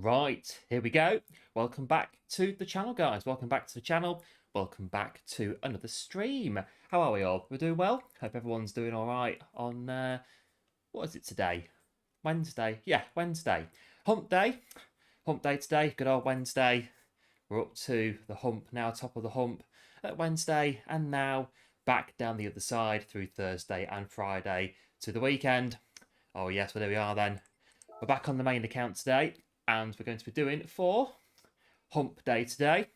Right, here we go. Welcome back to the channel, guys. Welcome back to the channel. Welcome back to another stream. How are we all? We're doing well? Hope everyone's doing all right on, what is it today? Wednesday. Yeah, Wednesday. Hump day. Hump day today. Good old Wednesday. We're up to the hump now, top of the hump at Wednesday. And now back down the other side through Thursday and Friday to the weekend. Oh, yes, well, there we are then. We're back on the main account today. And we're going to be doing for Hump Day today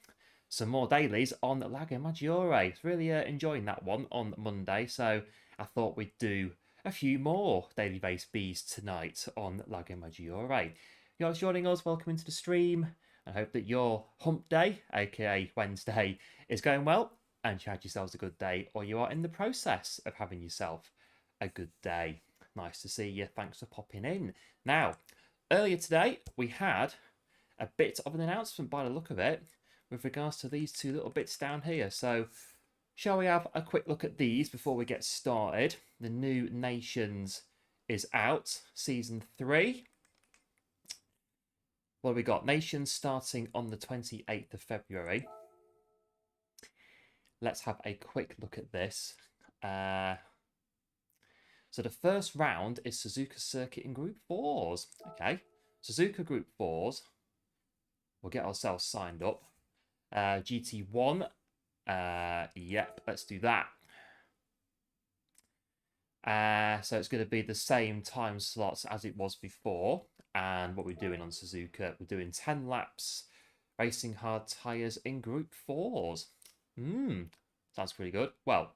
some more dailies on Lago Maggiore. Really enjoying that one on Monday, so I thought we'd do a few more daily base Bs tonight on Lago Maggiore. You're joining us, welcome into the stream. I hope that your Hump Day, aka Wednesday, is going well and you had yourselves a good day, or you are in the process of having yourself a good day. Nice to see you. Thanks for popping in. Now, earlier today, we had a bit of an announcement by the look of it with regards to these two little bits down here. So, shall we have a quick look at these before we get started? The new Nations is out, Season 3. What have we got? Nations starting on the 28th of February. Let's have a quick look at this. So the first round is Suzuka Circuit in Group 4s. Okay, Suzuka Group 4s. We'll get ourselves signed up. GT1. Yep, let's do that. So it's going to be the same time slots as it was before. And what we're doing on Suzuka, we're doing 10 laps, racing hard tyres in Group 4s. Sounds pretty good. Well,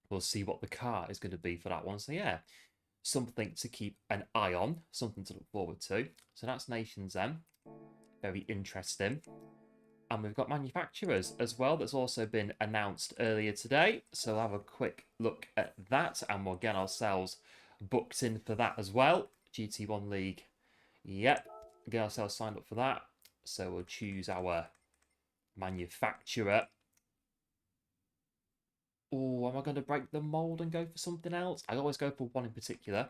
we'll see what the car is going to be for that one. So yeah, something to keep an eye on, something to look forward to. So that's Nations then. Very interesting. And we've got manufacturers as well that's also been announced earlier today. So we'll have a quick look at that and we'll get ourselves booked in for that as well. GT1 League. Yep, get ourselves signed up for that. So we'll choose our manufacturer. Oh, am I going to break the mold and go for something else? I always go for one in particular.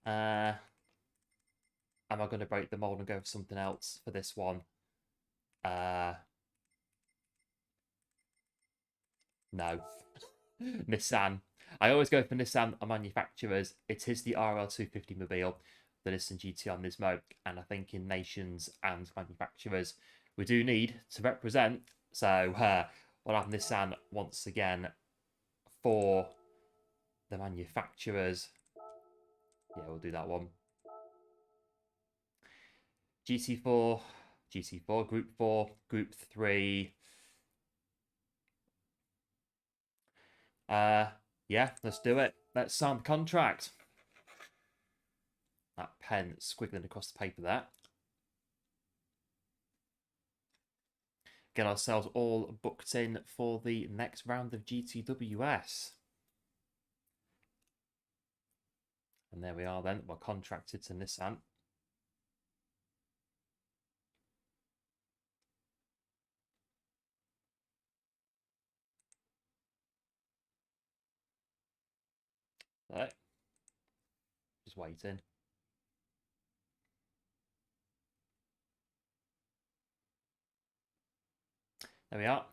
Am I going to break the mold and go for something else for this one? No. Nissan. I always go for Nissan on manufacturers. It is the RL250 mobile, the Nissan GT-R Nismo. And I think in Nations and manufacturers, we do need to represent. So we'll have Nissan once again for the manufacturers. Yeah, we'll do that one. GT4, Group 4, Group 3. Yeah, let's do it. Let's sign the contract. That pen squiggling across the paper there. Get ourselves all booked in for the next round of GTWS. And there we are then. We're contracted to Nissan. Right. Just waiting. There we are.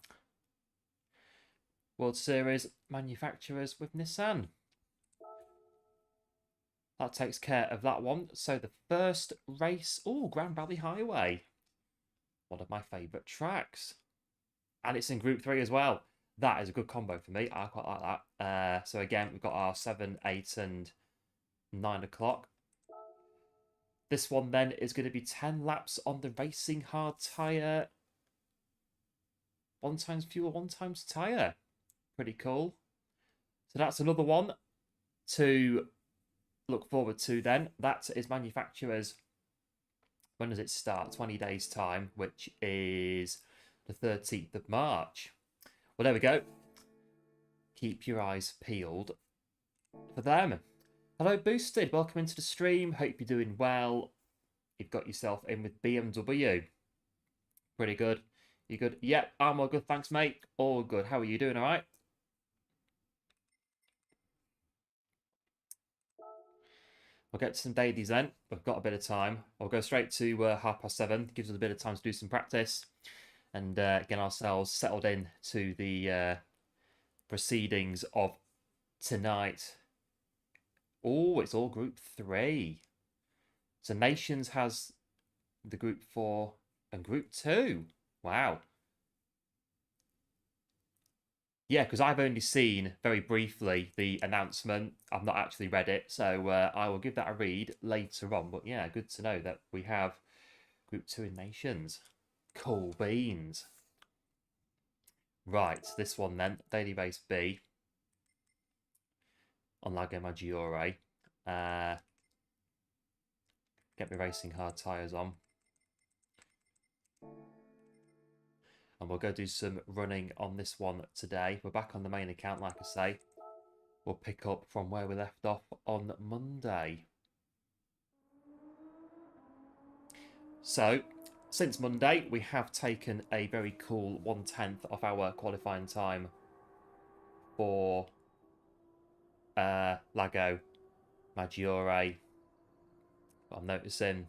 World Series manufacturers with Nissan. That takes care of that one. So the first race, Grand Valley Highway. One of my favourite tracks. And it's in Group 3 as well. That is a good combo for me. I quite like that. So again, we've got our 7, 8 and 9 o'clock. This one then is going to be 10 laps on the racing hard tyre. 1 times fuel, 1 times tyre. Pretty cool. So that's another one to look forward to then. That is manufacturers. When does it start? 20 days time, which is the 13th of March. Well, there we go. Keep your eyes peeled for them. Hello, Boosted. Welcome into the stream. Hope you're doing well. You've got yourself in with BMW. Pretty good. You good? Yep, I'm all good. Thanks, mate. All good. How are you doing? All right? We'll get to some dailies then. We've got a bit of time. We'll go straight to 7:30. Gives us a bit of time to do some practice and get ourselves settled in to the proceedings of tonight. Oh, it's all Group 3. So Nations has the Group 4 and Group 2. Wow. Yeah, because I've only seen very briefly the announcement. I've not actually read it, so I will give that a read later on. But yeah, good to know that we have Group 2 in Nations. Cool beans. Right, this one then, Daily Race B on Lago Maggiore. Get me racing hard tyres on. And we'll go do some running on this one today. We're back on the main account, like I say. We'll pick up from where we left off on Monday. So, since Monday, we have taken a very cool 1/10 of our qualifying time for Lago Maggiore. I'm noticing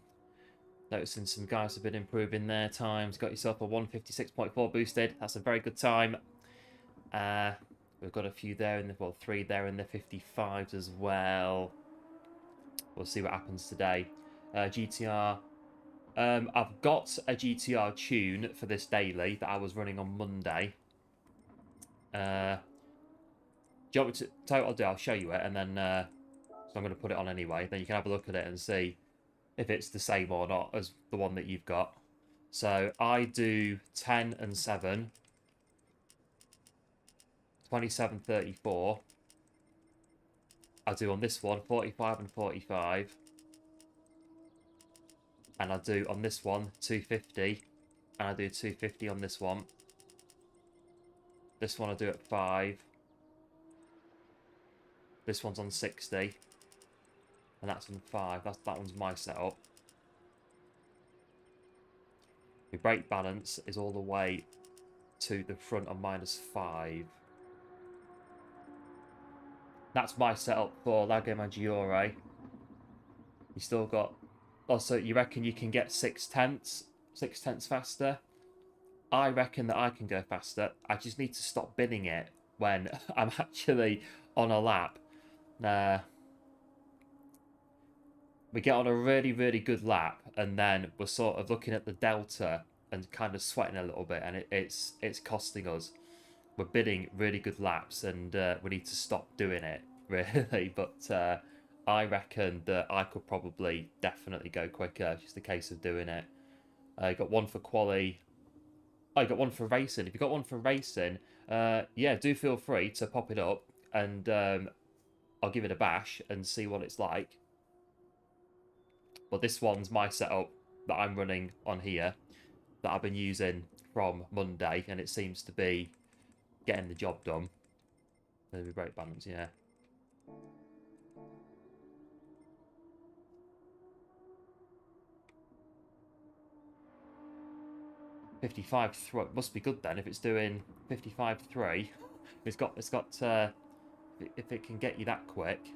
some guys have been improving their times. Got yourself a 1:56.4 boosted. That's a very good time. We've got a few there in the, well, 3 there in the 55s as well. We'll see what happens today. GTR. I've got a GTR tune for this daily that I was running on Monday. Do you want me to tell you what I'll do? I'll show you it, and then so I'm going to put it on anyway. Then you can have a look at it and see if it's the same or not as the one that you've got. So I do 10 and 7, 27, 34. I do on this one 45 and 45. And I do on this one 250. And I do 250 on this one. This one I do at 5. This one's on 60. And that's on 5. That one's my setup. My brake balance is all the way to the front on -5. That's my setup for Lago Maggiore. You still got... Also, you reckon you can get 6/10 faster? I reckon that I can go faster. I just need to stop binning it when I'm actually on a lap. We get on a really, really good lap, and then we're sort of looking at the delta and kind of sweating a little bit, and it's costing us. We're bidding really good laps, and we need to stop doing it, really. But I reckon that I could probably definitely go quicker. It's just a case of doing it. I got one for quali. I got one for racing. If you got one for racing, yeah, do feel free to pop it up, and I'll give it a bash and see what it's like. But this one's my setup that I'm running on here that I've been using from Monday, and it seems to be getting the job done. There'll be brake balance, yeah. $55.3 must be good then if it's doing 55.3. It's got if it can get you that quick.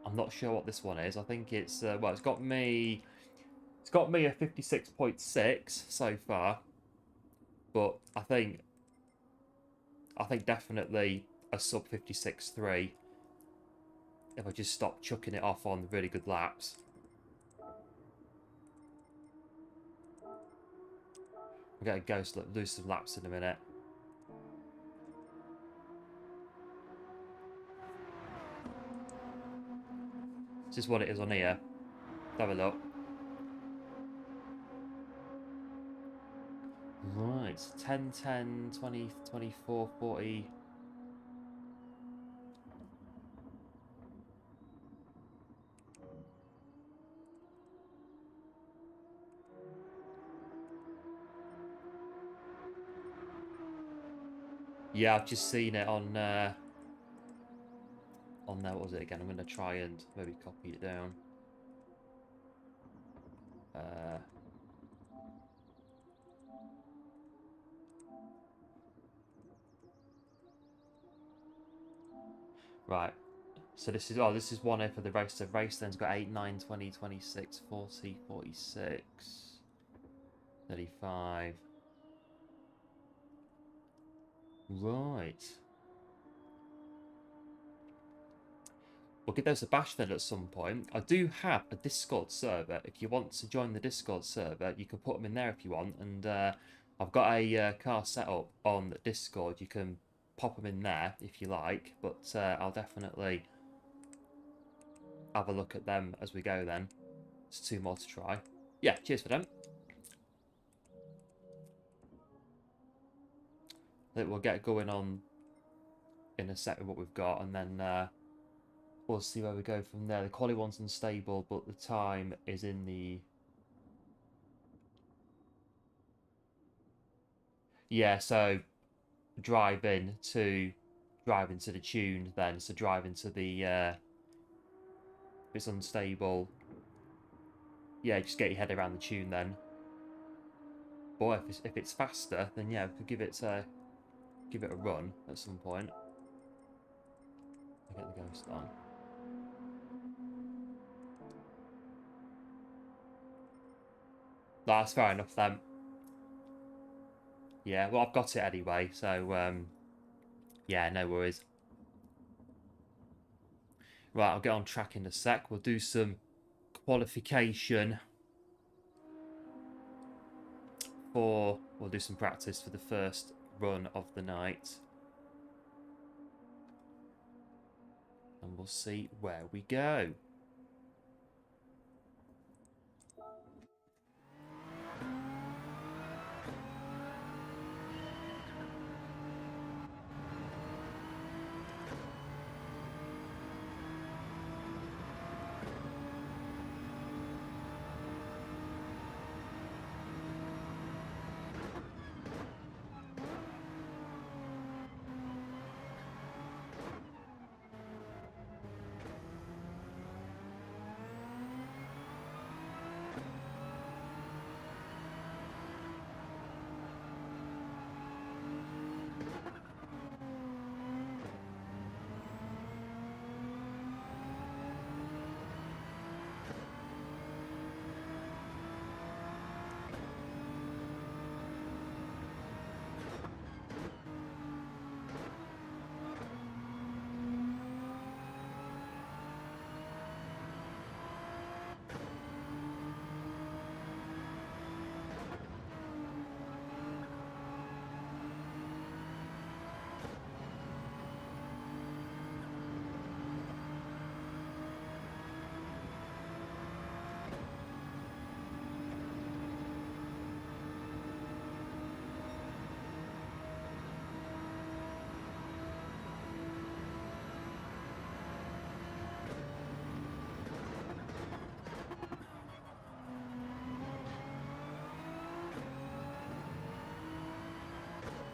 I'm not sure what this one is. I think it's well, it's got me a 56.6 so far, but I think definitely a sub 56.3 if I just stop chucking it off on really good laps. I'm going to go lose some laps in a minute. This is what it is on here. Have a look. Right, 10, 10, 20, 24, 40. Yeah, I've just seen it on there. What was it again? I'm going to try and maybe copy it down. Right. So this is one here for the race. So race then's got 8, 9, 20, 26, 40, 46, 35. Right. We'll give those a bash then at some point. I do have a Discord server. If you want to join the Discord server, you can put them in there if you want. And I've got a car set up on Discord. You can pop them in there if you like. But I'll definitely have a look at them as we go then. There's 2 more to try. Yeah, cheers for them. I think we'll get going on in a sec with what we've got, and then we'll see where we go from there. The quality one's unstable, but the time is in the... Yeah, so driving to the tune then. So driving to the... if it's unstable, yeah, just get your head around the tune then. But if it's faster, then yeah, we could give it a run at some point. I'll get the ghost on. That's fair enough then. Yeah, well, I've got it anyway, so yeah, no worries. Right, I'll get on track in a sec. We'll do some qualification we'll do some practice for the first run of the night. And we'll see where we go.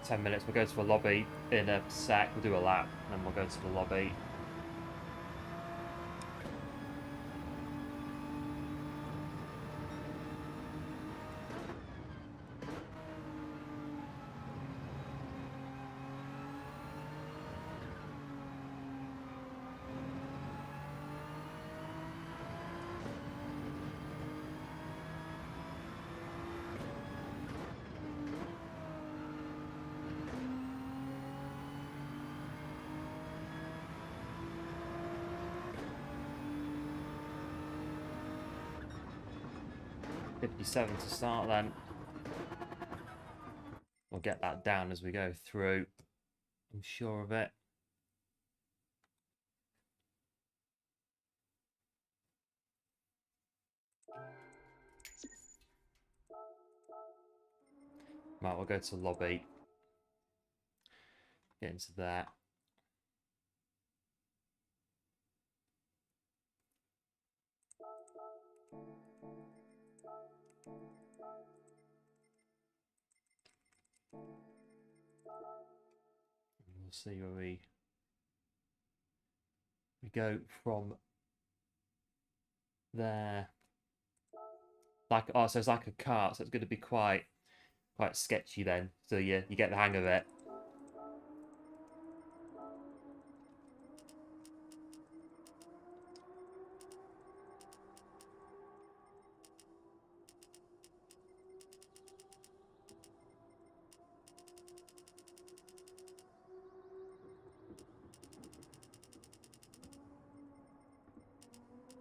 Ten minutes. We'll go to a lobby in a sec. We'll do a lap, and then we'll go to the lobby. .57 to start then. We'll get that down as we go through. I'm sure of it. Right, we'll go to lobby. Get into that. We'll see where we go from there. Like, oh, so it's like a cart, so it's going to be quite sketchy then. So you get the hang of it.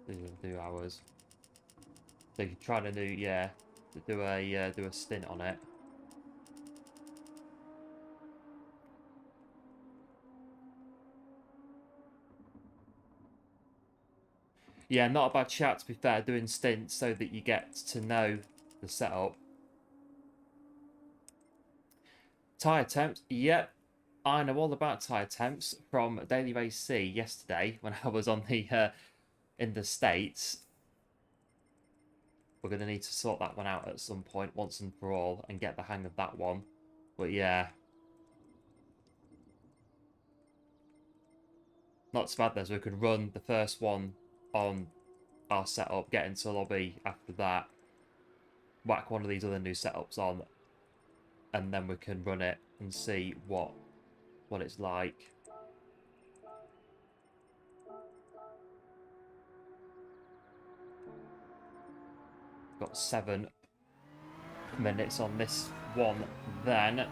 do hours. So you try to do a stint on it. Yeah, not a bad chat to be fair, doing stints so that you get to know the setup. Tyre temps, yep. I know all about tyre temps from Daily Race C yesterday when I was on the in the States. We're going to need to sort that one out at some point once and for all and get the hang of that one. But yeah. Not so bad then, so we could run the first one on our setup, get into lobby after that, whack one of these other new setups on, and then we can run it and see what it's like. Got 7 minutes on this one then.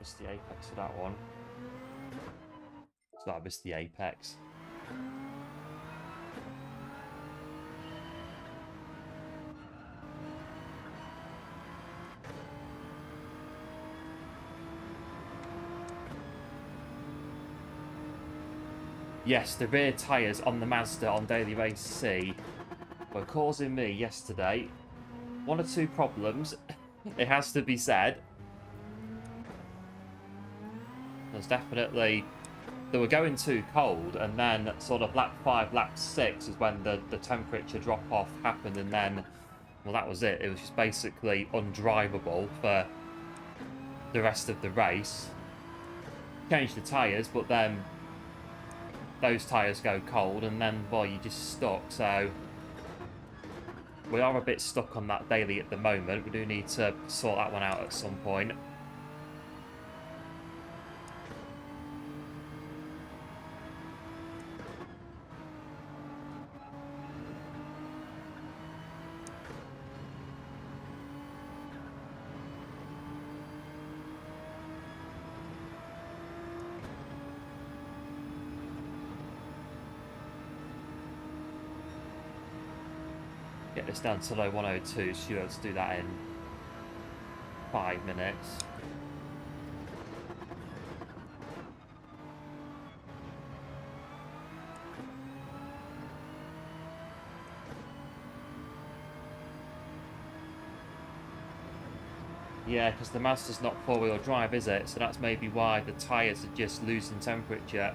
Missed the apex for that one. So I missed the apex. Yes, the rear tyres on the Mazda on Daily Race C were causing me yesterday 1 or 2 problems. It has to be said. There's definitely... They were going too cold, and then sort of lap 5, lap 6 is when the temperature drop-off happened, and then, well, that was it. It was just basically undrivable for the rest of the race. Changed the tyres, but then those tyres go cold, and then, well, you're just stuck, so... We are a bit stuck on that daily at the moment. We do need to sort that one out at some point. Get this down to low 102, so you'll be able to do that in 5 minutes. Yeah, because the Mazda's not 4-wheel drive, is it? So that's maybe why the tyres are just losing temperature.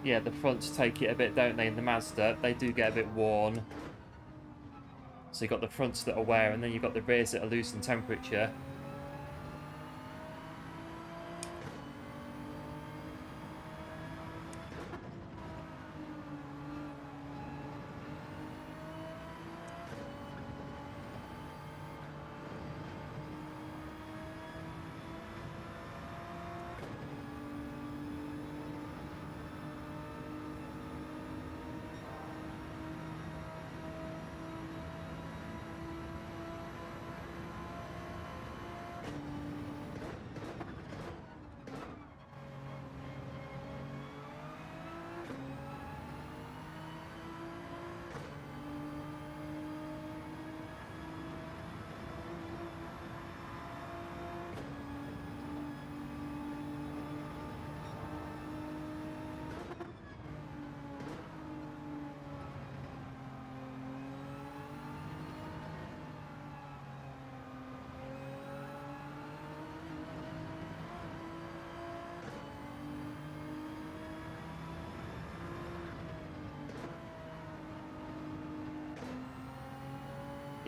Yeah, the fronts take it a bit, don't they, in the Mazda? They do get a bit worn. So you've got the fronts that are wear, and then you've got the rears that are losing temperature.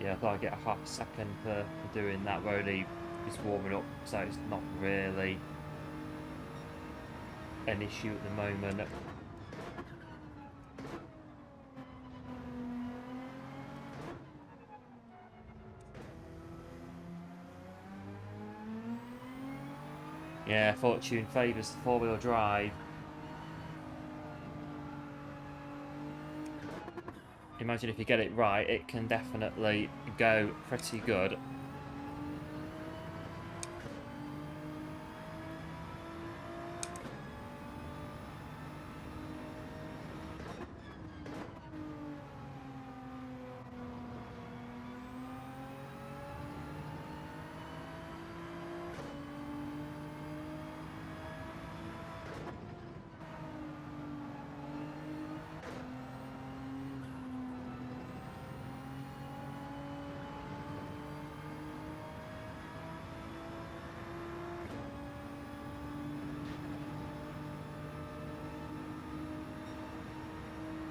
Yeah, I thought I'd get a half a second for doing that. We're only just warming up, so it's not really an issue at the moment. Yeah, fortune favours the four-wheel drive. Imagine if you get it right, it can definitely go pretty good.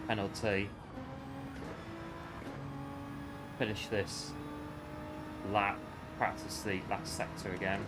Penalty. Finish this lap, practice the last sector again.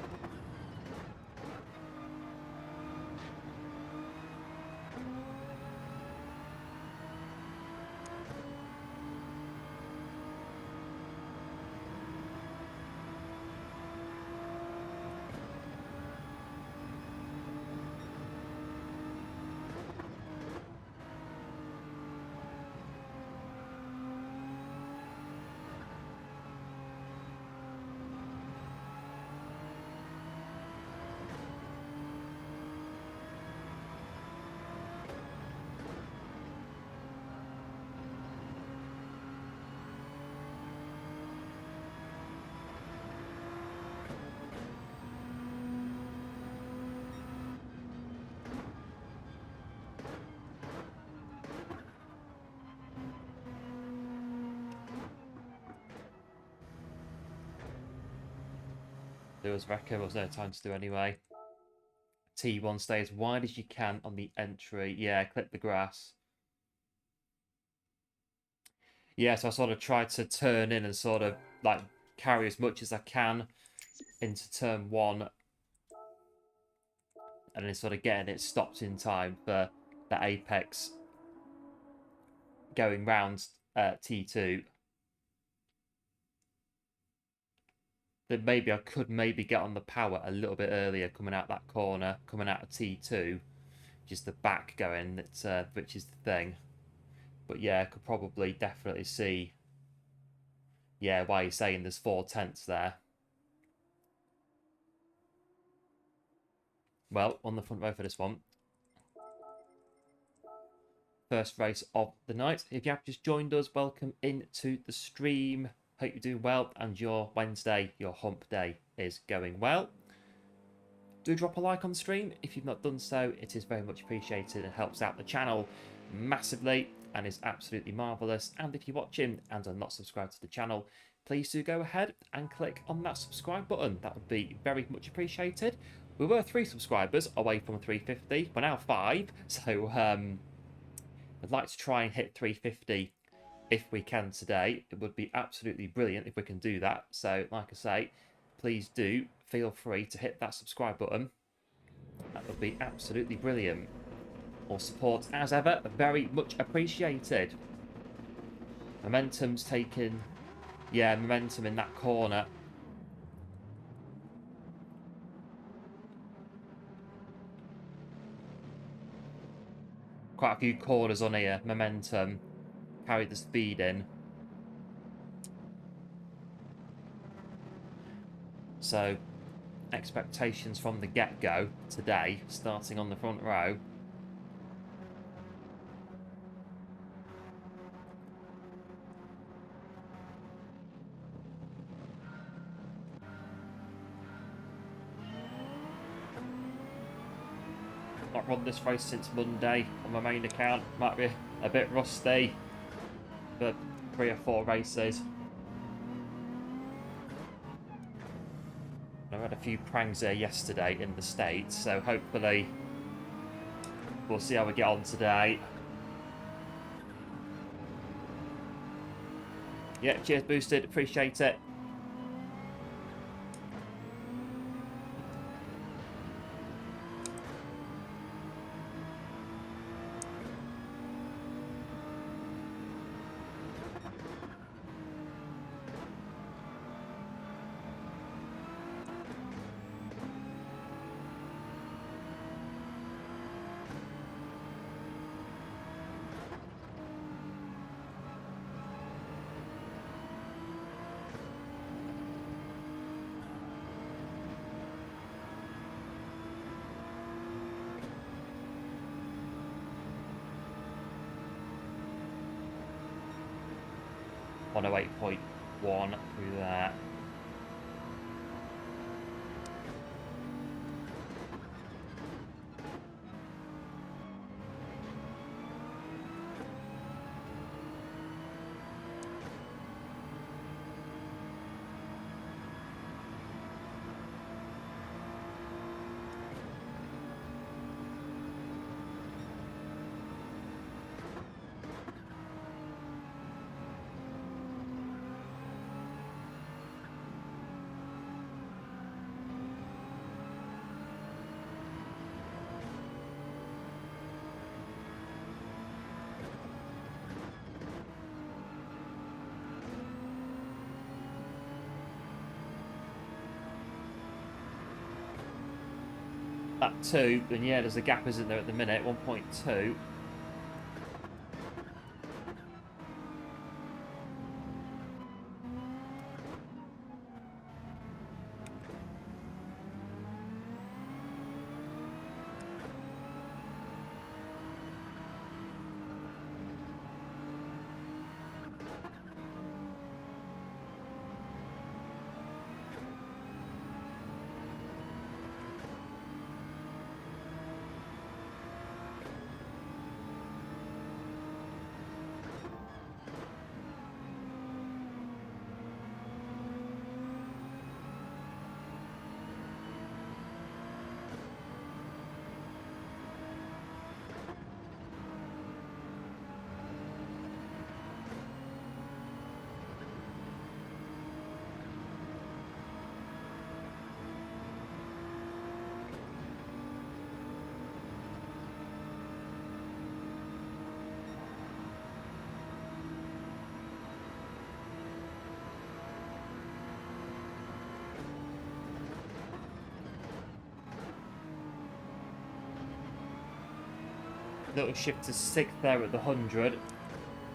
There was Wrecker, there was no time to do anyway. T1 stay as wide as you can on the entry. Yeah, clip the grass. Yeah, so I sort of tried to turn in and sort of like carry as much as I can into turn one. And then sort of getting it stopped in time for the apex going round T2. That maybe I could maybe get on the power a little bit earlier coming out that corner, coming out of T2. Just the back going, which is the thing. But yeah, I could probably definitely see, yeah, why you're saying there's 4/10 there. Well, on the front row for this one. First race of the night. If you have just joined us, welcome into the stream. Hope you're doing well and your Wednesday, your hump day, is going well. Do drop a like on the stream if you've not done so. It is very much appreciated and helps out the channel massively and is absolutely marvellous. And if you're watching and are not subscribed to the channel, please do go ahead and click on that subscribe button. That would be very much appreciated. We were 3 subscribers away from 350. We're now 5. So I'd like to try and hit 350 if we can today. It would be absolutely brilliant if we can do that. So like I say, please do feel free to hit that subscribe button. That would be absolutely brilliant. All support, as ever, very much appreciated. Momentum's taken, yeah, momentum in that corner. Quite a few corners on here. Momentum carried the speed in. So expectations from the get-go today, starting on the front row. Not run this race since Monday on my main account. Might be a bit rusty, but 3 or 4 races. I had a few prangs there yesterday in the States, so hopefully we'll see how we get on today. Yeah, cheers, Boosted. Appreciate it. On 8.1 through there. That 2, and yeah, there's a gap, isn't there, at the minute, 1.2. Little shift to 6th there at the 100.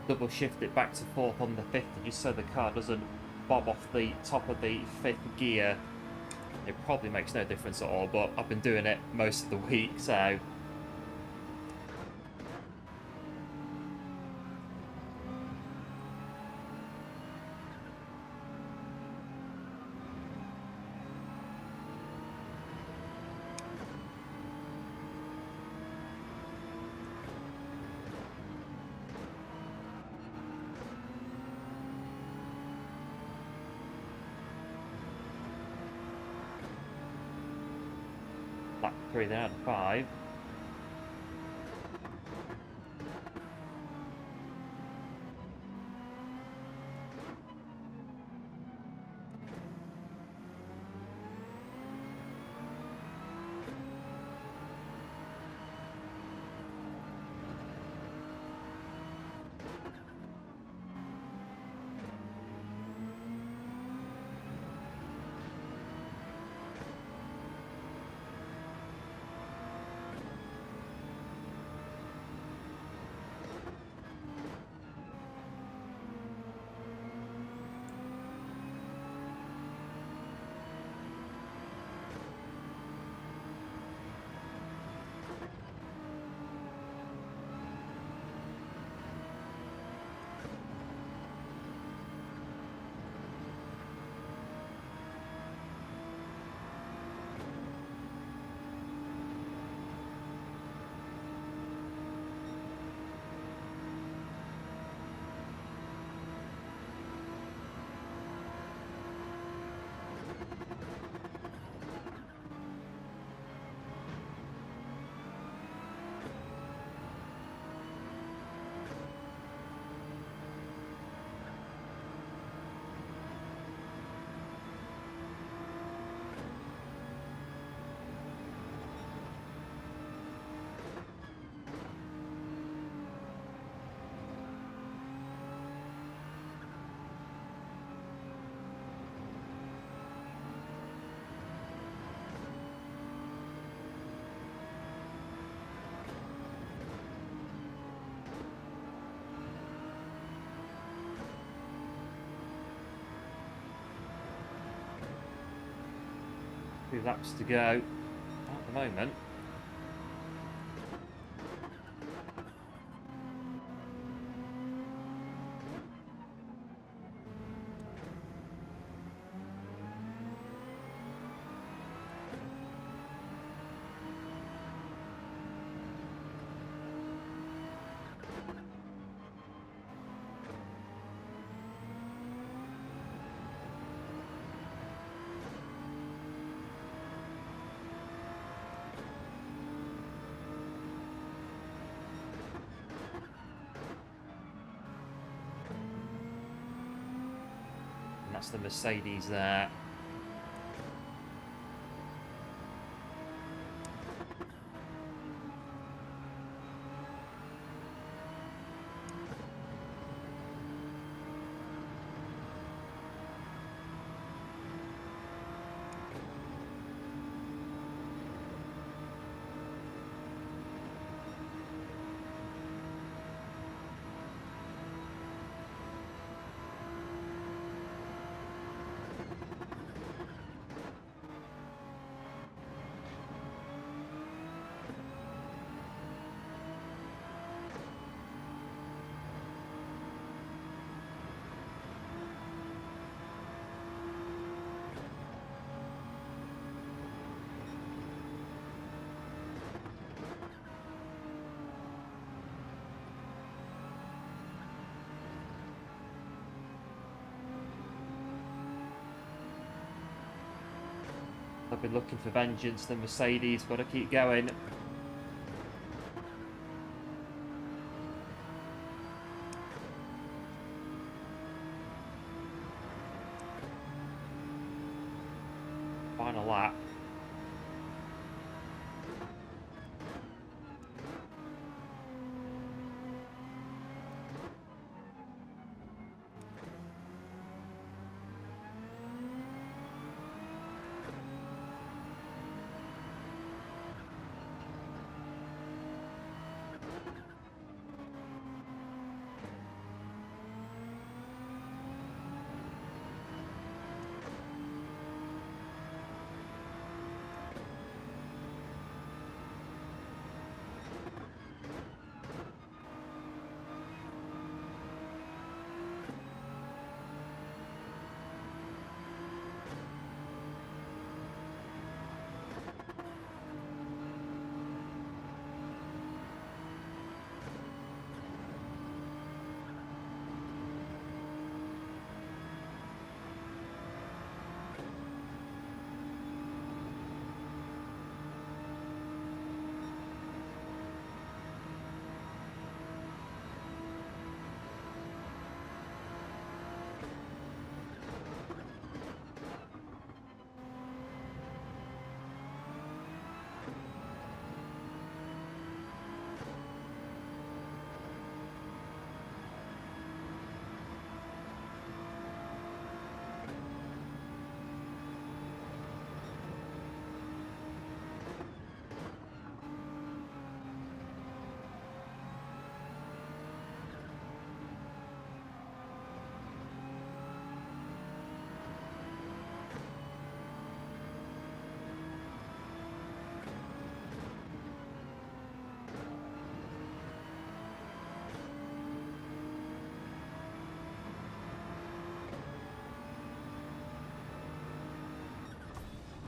Double shift it back to 4th on the 50, just so the car doesn't bob off the top of the 5th gear. It probably makes no difference at all, but I've been doing it most of the week, so... Lap 3 then out of 5. 2 laps to go at the moment. That's the Mercedes there. I've been looking for vengeance. The Mercedes got to keep going. Final lap.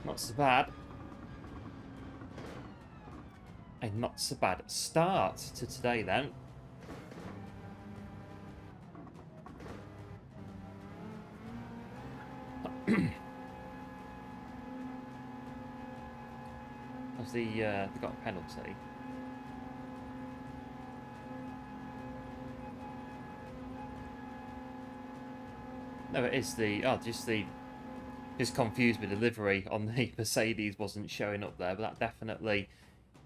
Not so bad. A not so bad start to today then. As they got a penalty. No, it is just confused with delivery on the Mercedes wasn't showing up there, but that definitely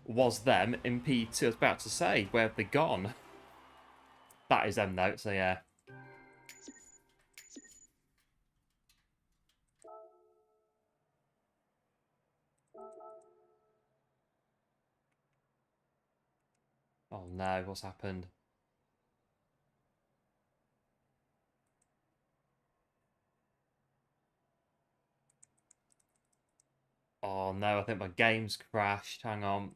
was them in P2. I was about to say, where have they gone? That is them though, so yeah. Oh no, what's happened? Oh no, I think my game's crashed. Hang on.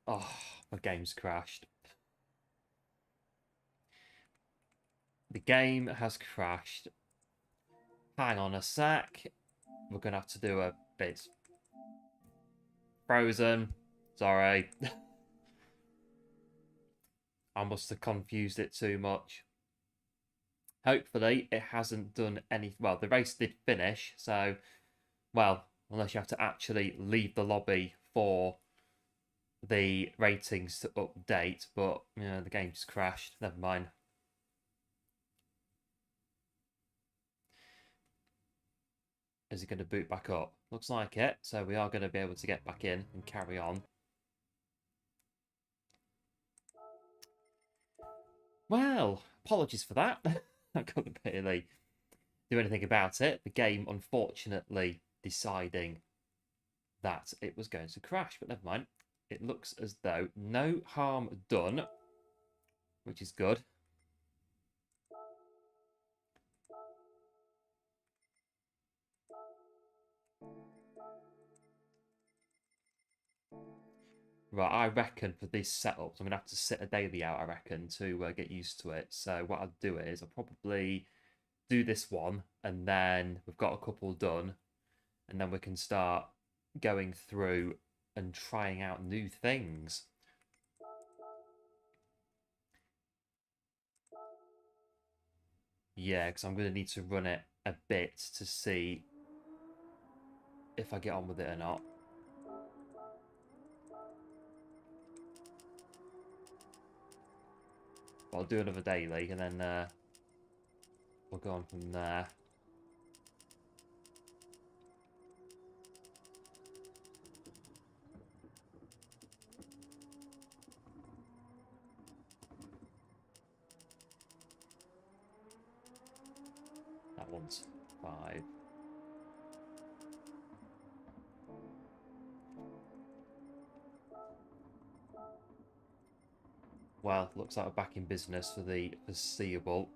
Oh, my game's crashed. The game has crashed. Hang on a sec. We're going to have to do a bit. Frozen. Sorry. I must have confused it too much. Hopefully, it hasn't done any. Well, the race did finish, so. Well, unless you have to actually leave the lobby for the ratings to update, but the game just crashed. Never mind. Is it going to boot back up? Looks like it. So we are going to be able to get back in and carry on. Well, apologies for that. I couldn't really do anything about it. The game, unfortunately, deciding that it was going to crash, but never mind. It looks as though no harm done, which is good. Right, I reckon for this setup, I'm going to have to sit a daily out, I reckon, to get used to it. So what I'll do is I'll probably do this one, and then we've got a couple done, and then we can start going through and trying out new things. Yeah, because I'm going to need to run it a bit to see if I get on with it or not. But I'll do another daily, and then we'll go on from there. That one's 5. Well, looks like we're back in business for the foreseeable.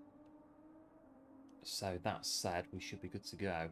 So that said, we should be good to go.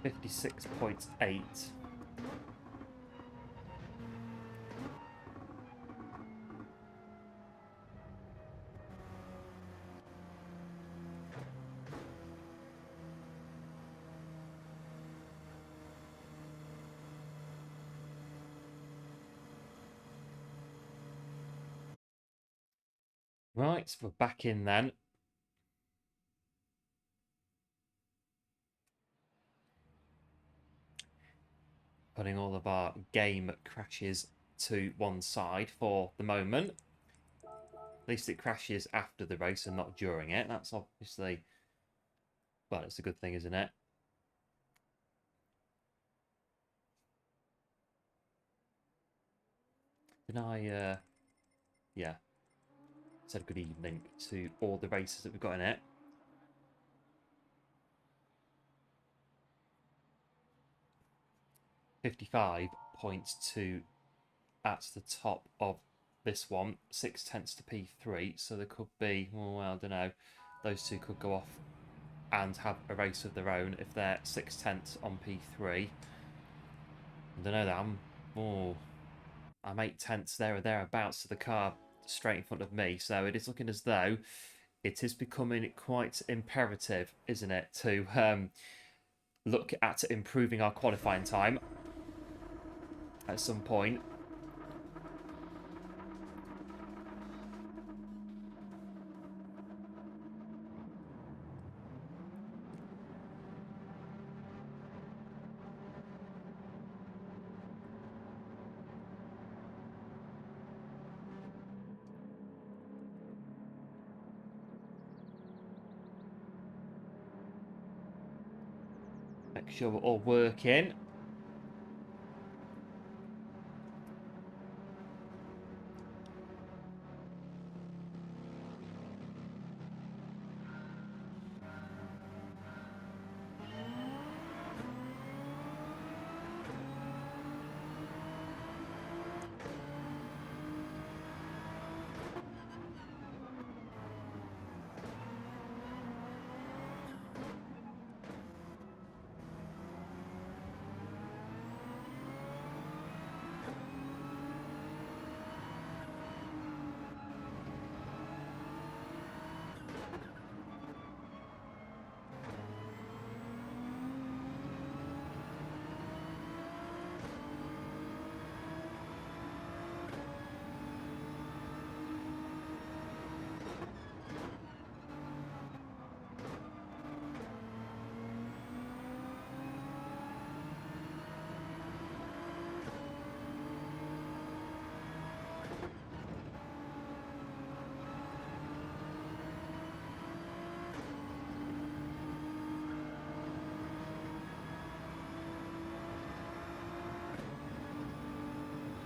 56.8. Right, we're back in then. Putting all of our game crashes to one side for the moment. At least it crashes after the race and not during it. That's obviously, well, it's a good thing, isn't it? Did I, yeah, said good evening to all the races that we've got in it. $55.2 at the top of this one, 0.6 to P3. So there could be, well, I don't know, those two could go off and have a race of their own if they're 0.6 on P3. I don't know that I'm 0.8 there or thereabouts to the car straight in front of me. So it is looking as though it is becoming quite imperative, isn't it, to look at improving our qualifying time at some point. Make sure we're all working.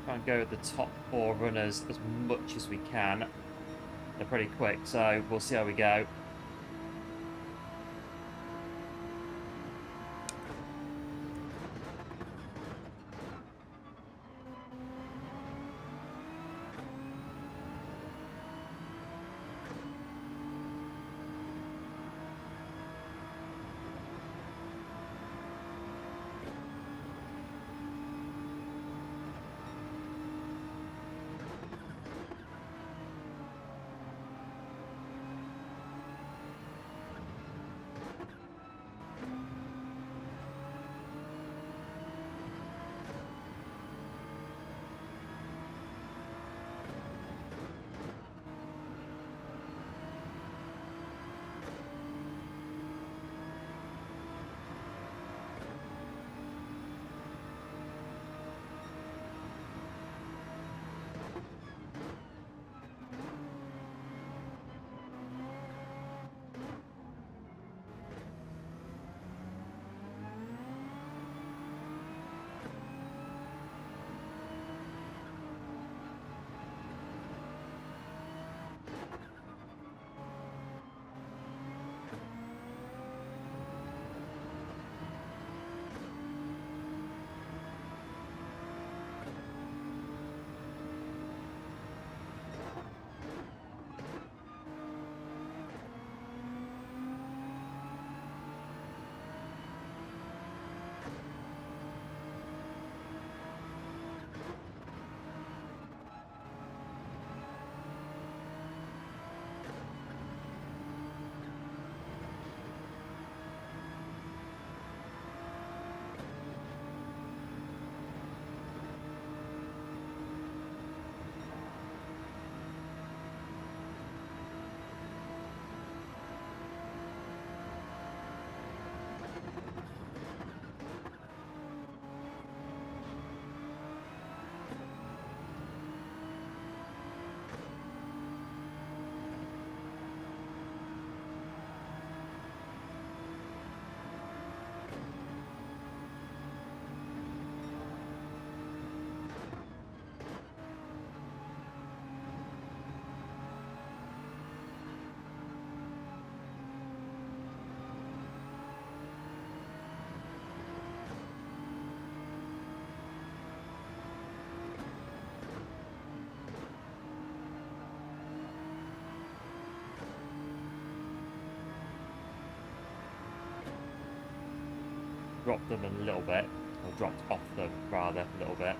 Try and go with the top 4 runners as much as we can. They're pretty quick, so we'll see how we go. dropped them a little bit, or dropped off them rather a little bit.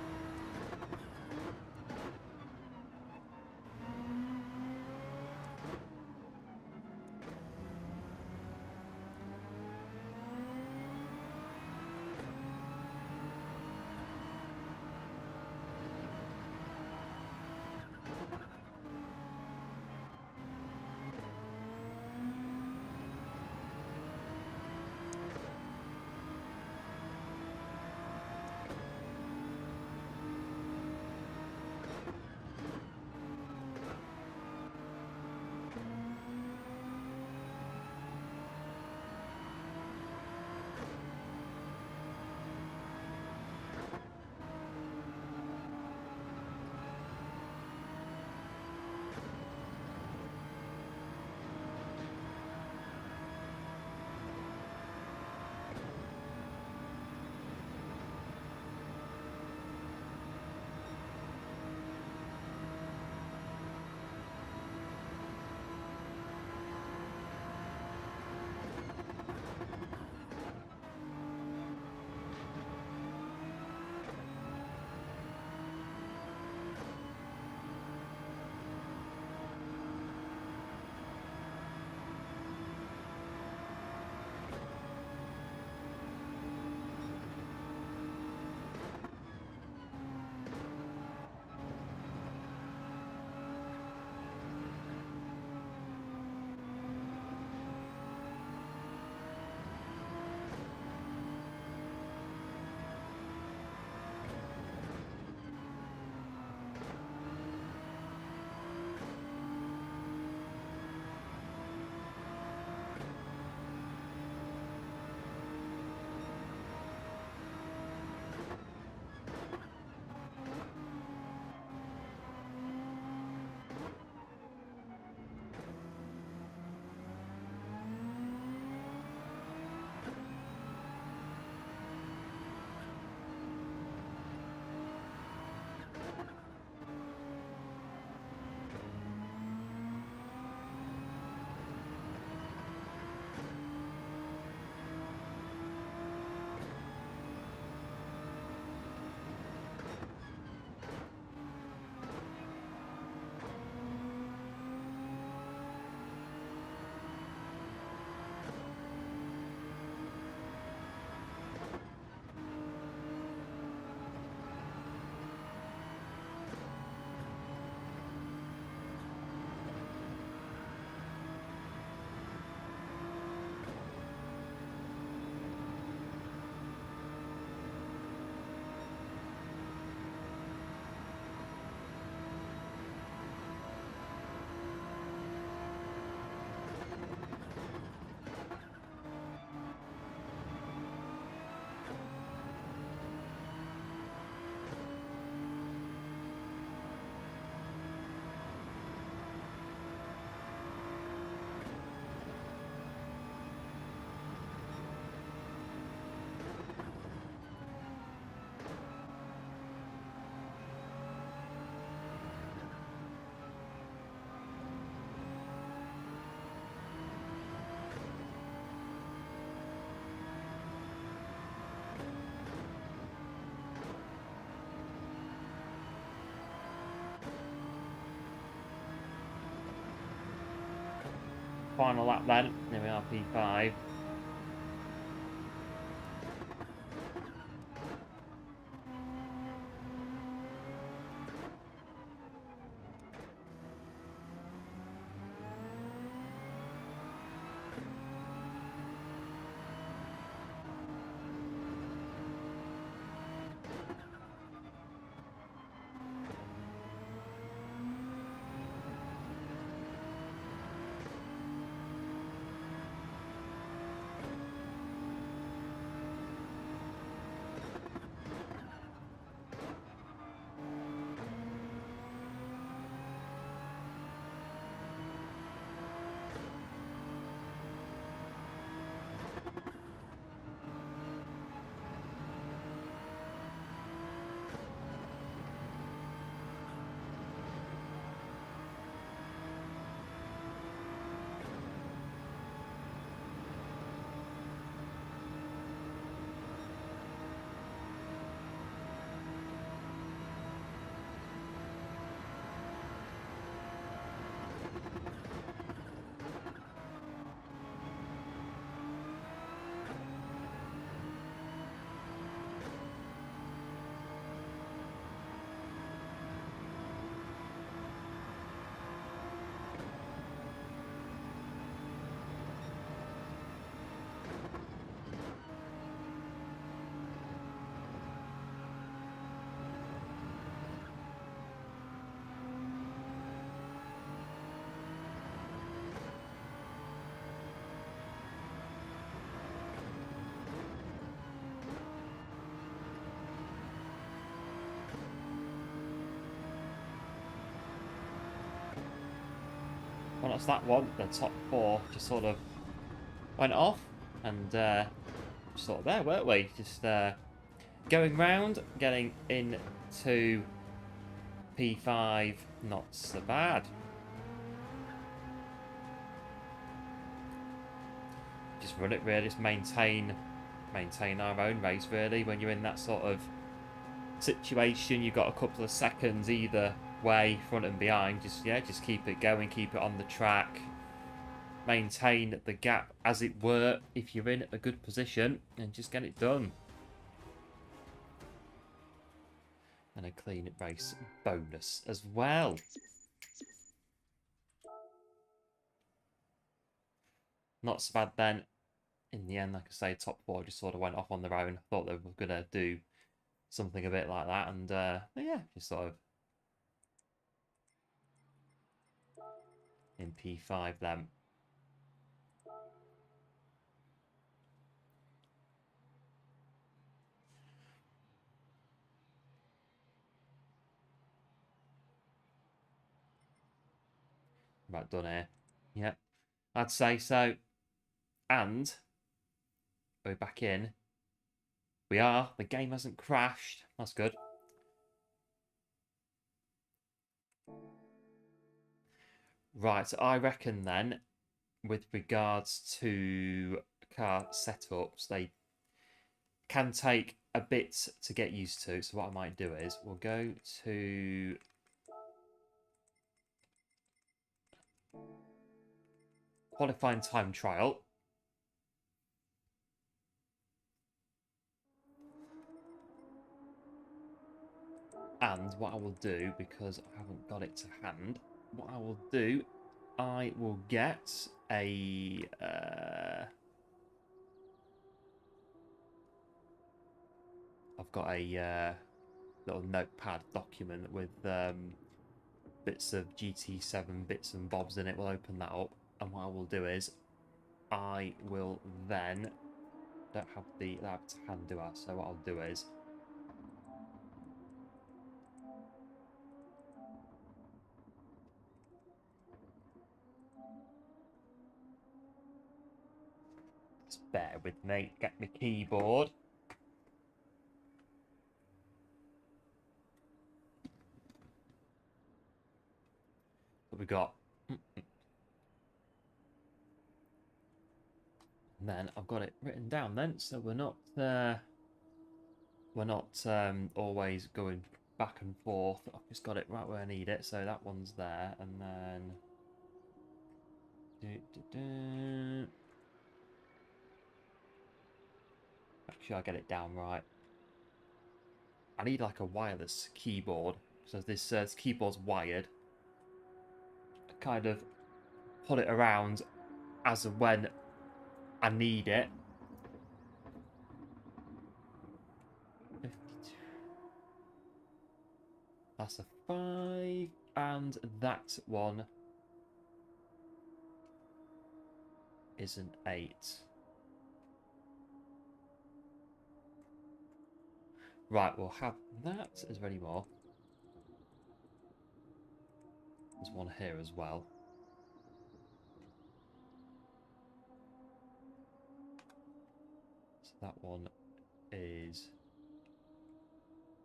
Final lap then. There we are, P5. Well, that's that one. The top four just sort of went off, and sort of there, weren't we? Just going round, getting into P5, not so bad. Just run it really, just maintain our own race really. When you're in that sort of situation, you've got a couple of seconds either way, front and behind. Just keep it going, keep it on the track, maintain the gap as it were if you're in a good position, and just get it done. And a clean race bonus as well. Not so bad then. In the end, like I say, top four just sort of went off on their own. Thought they were gonna do something a bit like that, and yeah, just sort of in P5 then. About done here. Yep, I'd say so. And we're back in. We are. The game hasn't crashed. That's good. Right, so I reckon then, with regards to car setups, they can take a bit to get used to. So what I might do is we'll go to qualifying time trial. And what I will do, because I haven't got it to hand, what I will do, I will get a I've got a little notepad document with bits of GT7 bits and bobs in it. We'll open that up, and what I will do is I will then don't have that to hand, do I? So what I'll do is just bear with me, get my keyboard. What we got? And then I've got it written down then, so we're not always going back and forth. I've just got it right where I need it, so that one's there, and then actually I'll get it down right. I need like a wireless keyboard, so this keyboard's wired. I kind of pull it around as and when I need it. 52. That's a 5, and that one is an 8. Right, we'll have that. Is there any more? There's one here as well. So that one is...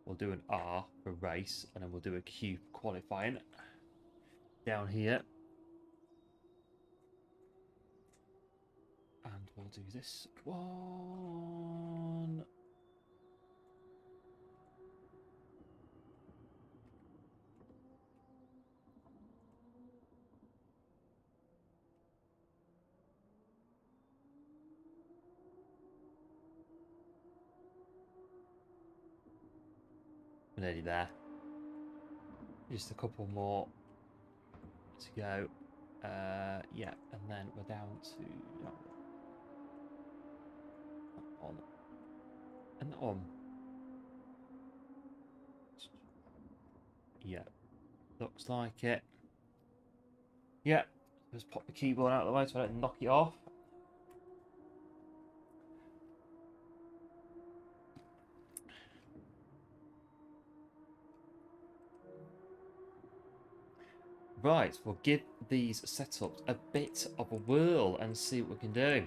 We'll do an R for race, and then we'll do a Q for qualifying. Down here. And we'll do this one. We're nearly there. Just a couple more to go. Yeah, and then we're down to that one. And that one. Yeah, looks like it. Yeah, just pop the keyboard out of the way so I don't knock it off. Right, we'll give these setups a bit of a whirl and see what we can do.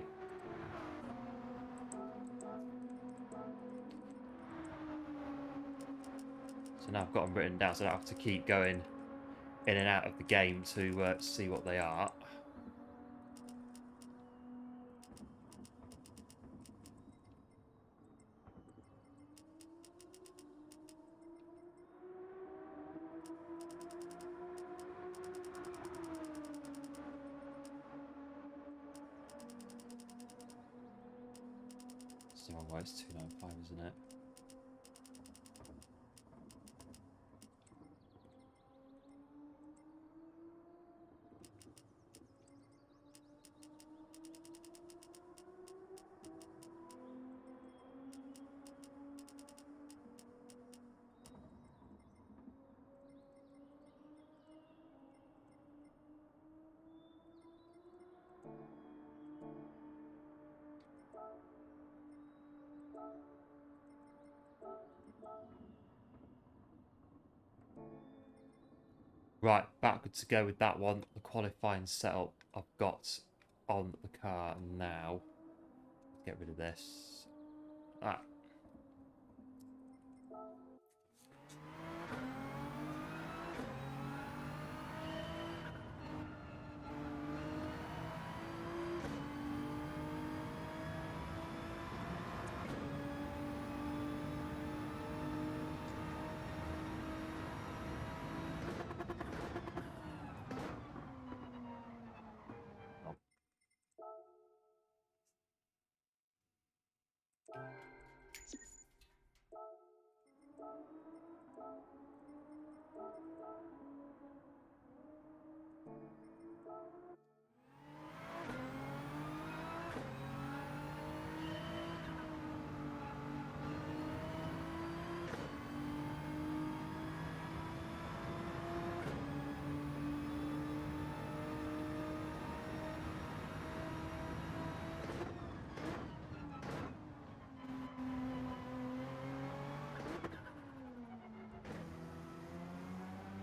So now I've got them written down, so I don't have to keep going in and out of the game to see what they are. It's the wrong way, it's 295, isn't it? Right, back good to go with that one. The qualifying setup I've got on the car now. Get rid of this. Ah.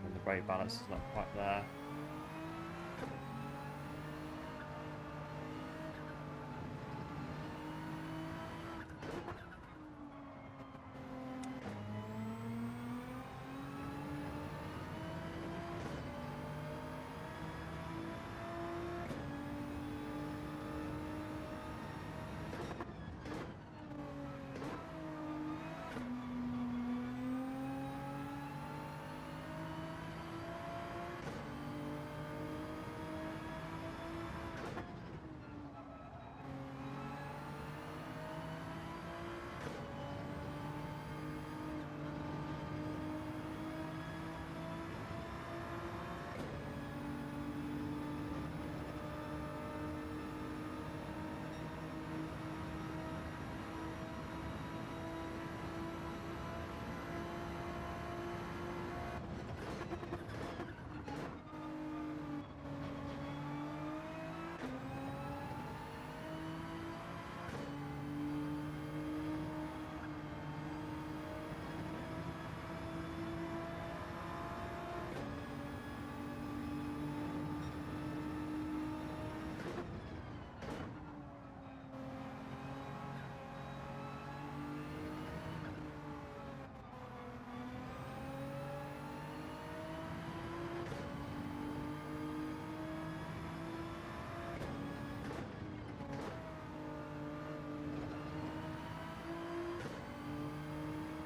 And the brake balance is not quite there.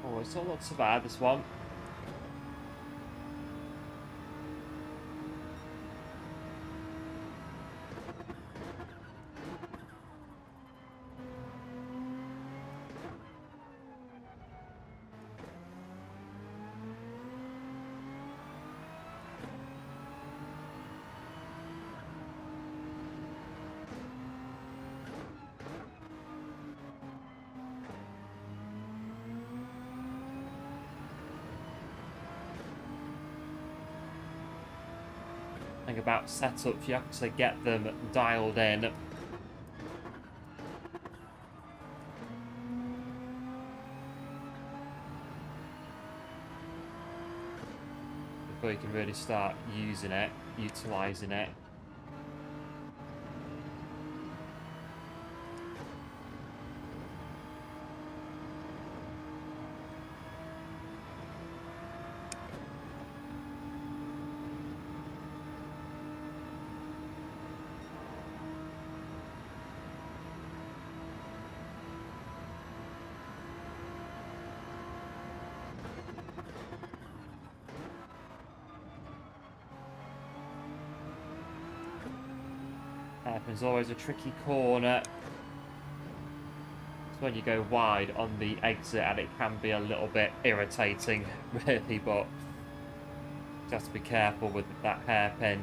Oh, it's not so bad, this one. Thing about setups, you have to get them dialed in. before you can really start using it, utilising it. Hairpin's always a tricky corner. It's when you go wide on the exit and it can be a little bit irritating, really, but you have to be careful with that hairpin.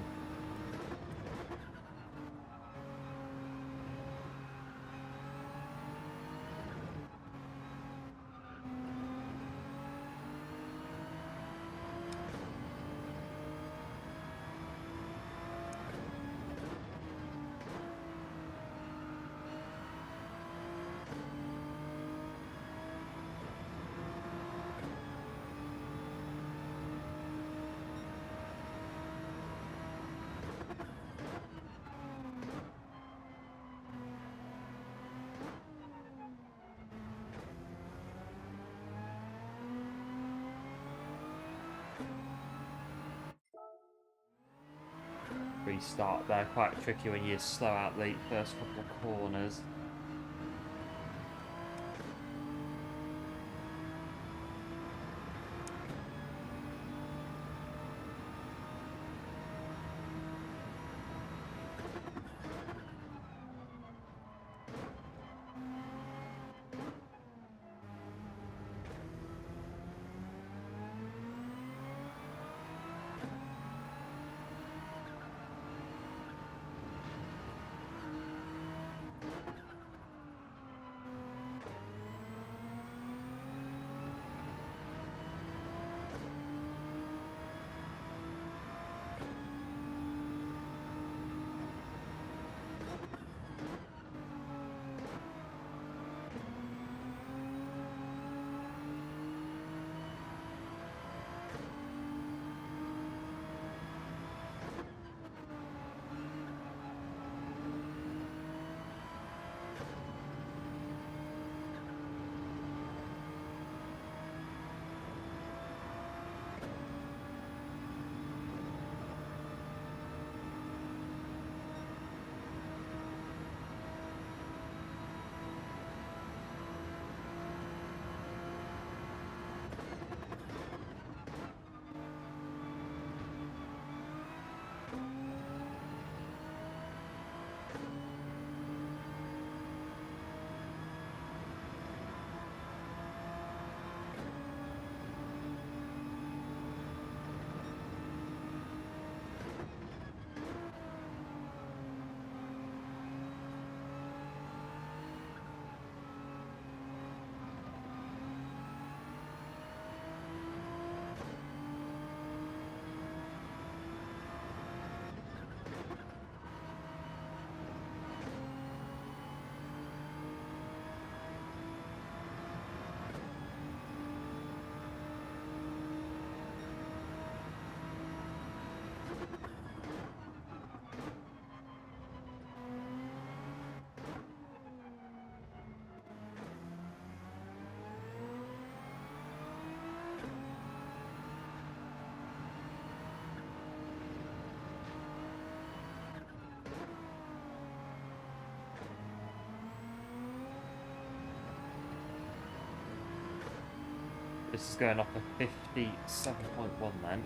Restart there, quite tricky when you slow out the first couple of corners. This is going off a 57.1 then.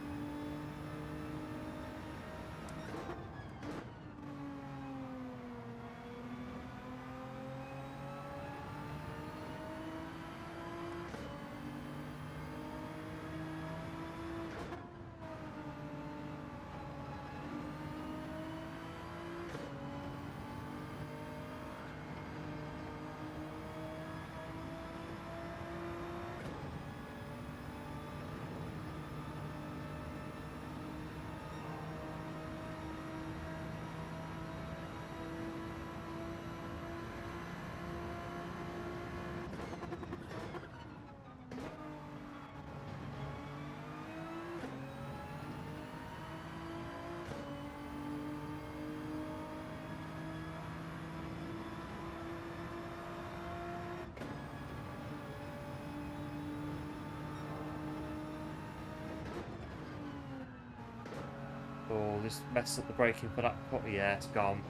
Oh, just messed up the braking for that. Oh, yeah, it's gone.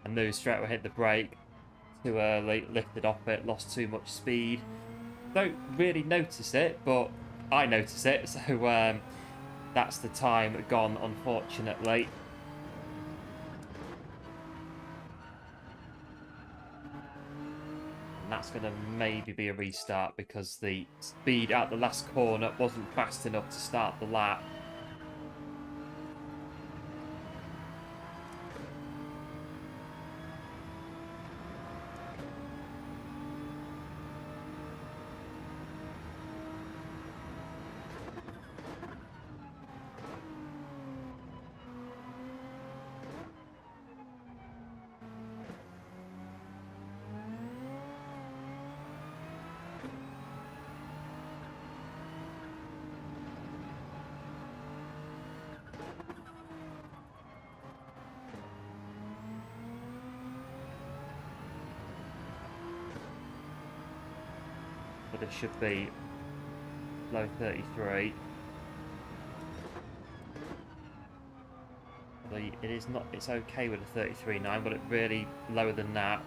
I knew straight away hit the brake too early, lifted off it, lost too much speed. Don't really notice it, but I notice it, so that's the time gone, unfortunately. And that's going to maybe be a restart because the speed at the last corner wasn't fast enough to start the lap. But it should be low 33. Although it is not, it's okay with a 33.9, but it really lower than that.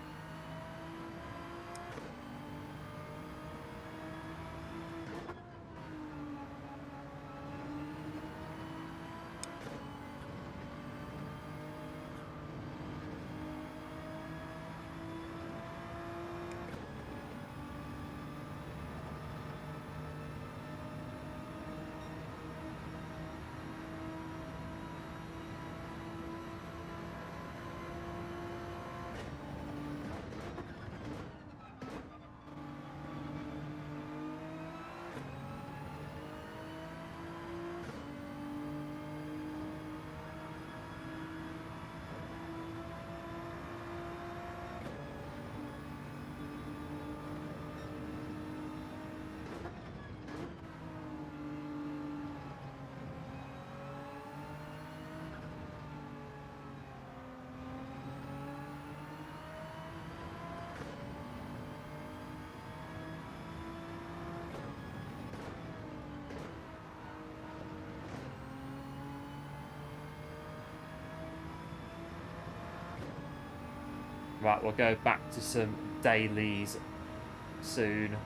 Right, we'll go back to some dailies soon.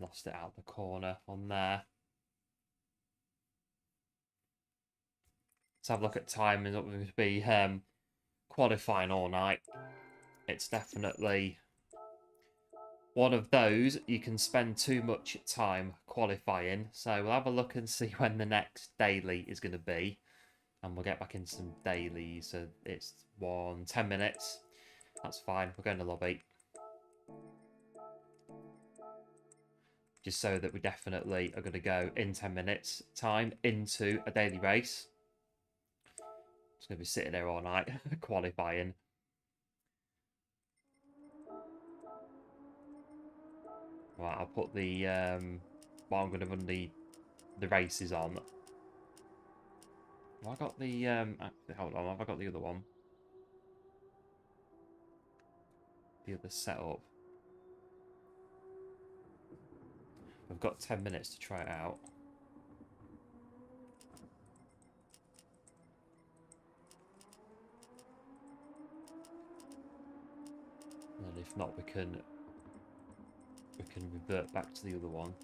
Lost it out the corner on there. Let's have a look at time and what we're going to be qualifying all night. It's definitely one of those you can spend too much time qualifying. So we'll have a look and see when the next daily is going to be. And we'll get back into some dailies. So it's 10 minutes. That's fine. We're going to lobby. Just so that we definitely are going to go in 10 minutes time into a daily race. It's going to be sitting there all night qualifying. Right, I'll put the well, I'm going to run the races on. Have I got the actually, hold on, have I got the other one? The other setup. We've got 10 minutes to try it out. And if not, we can revert back to the other one.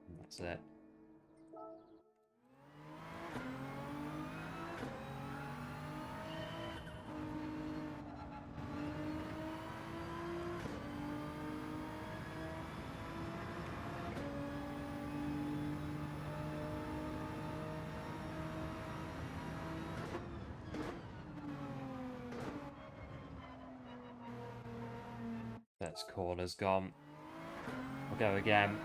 And that's it. That's corner's gone. We'll go again.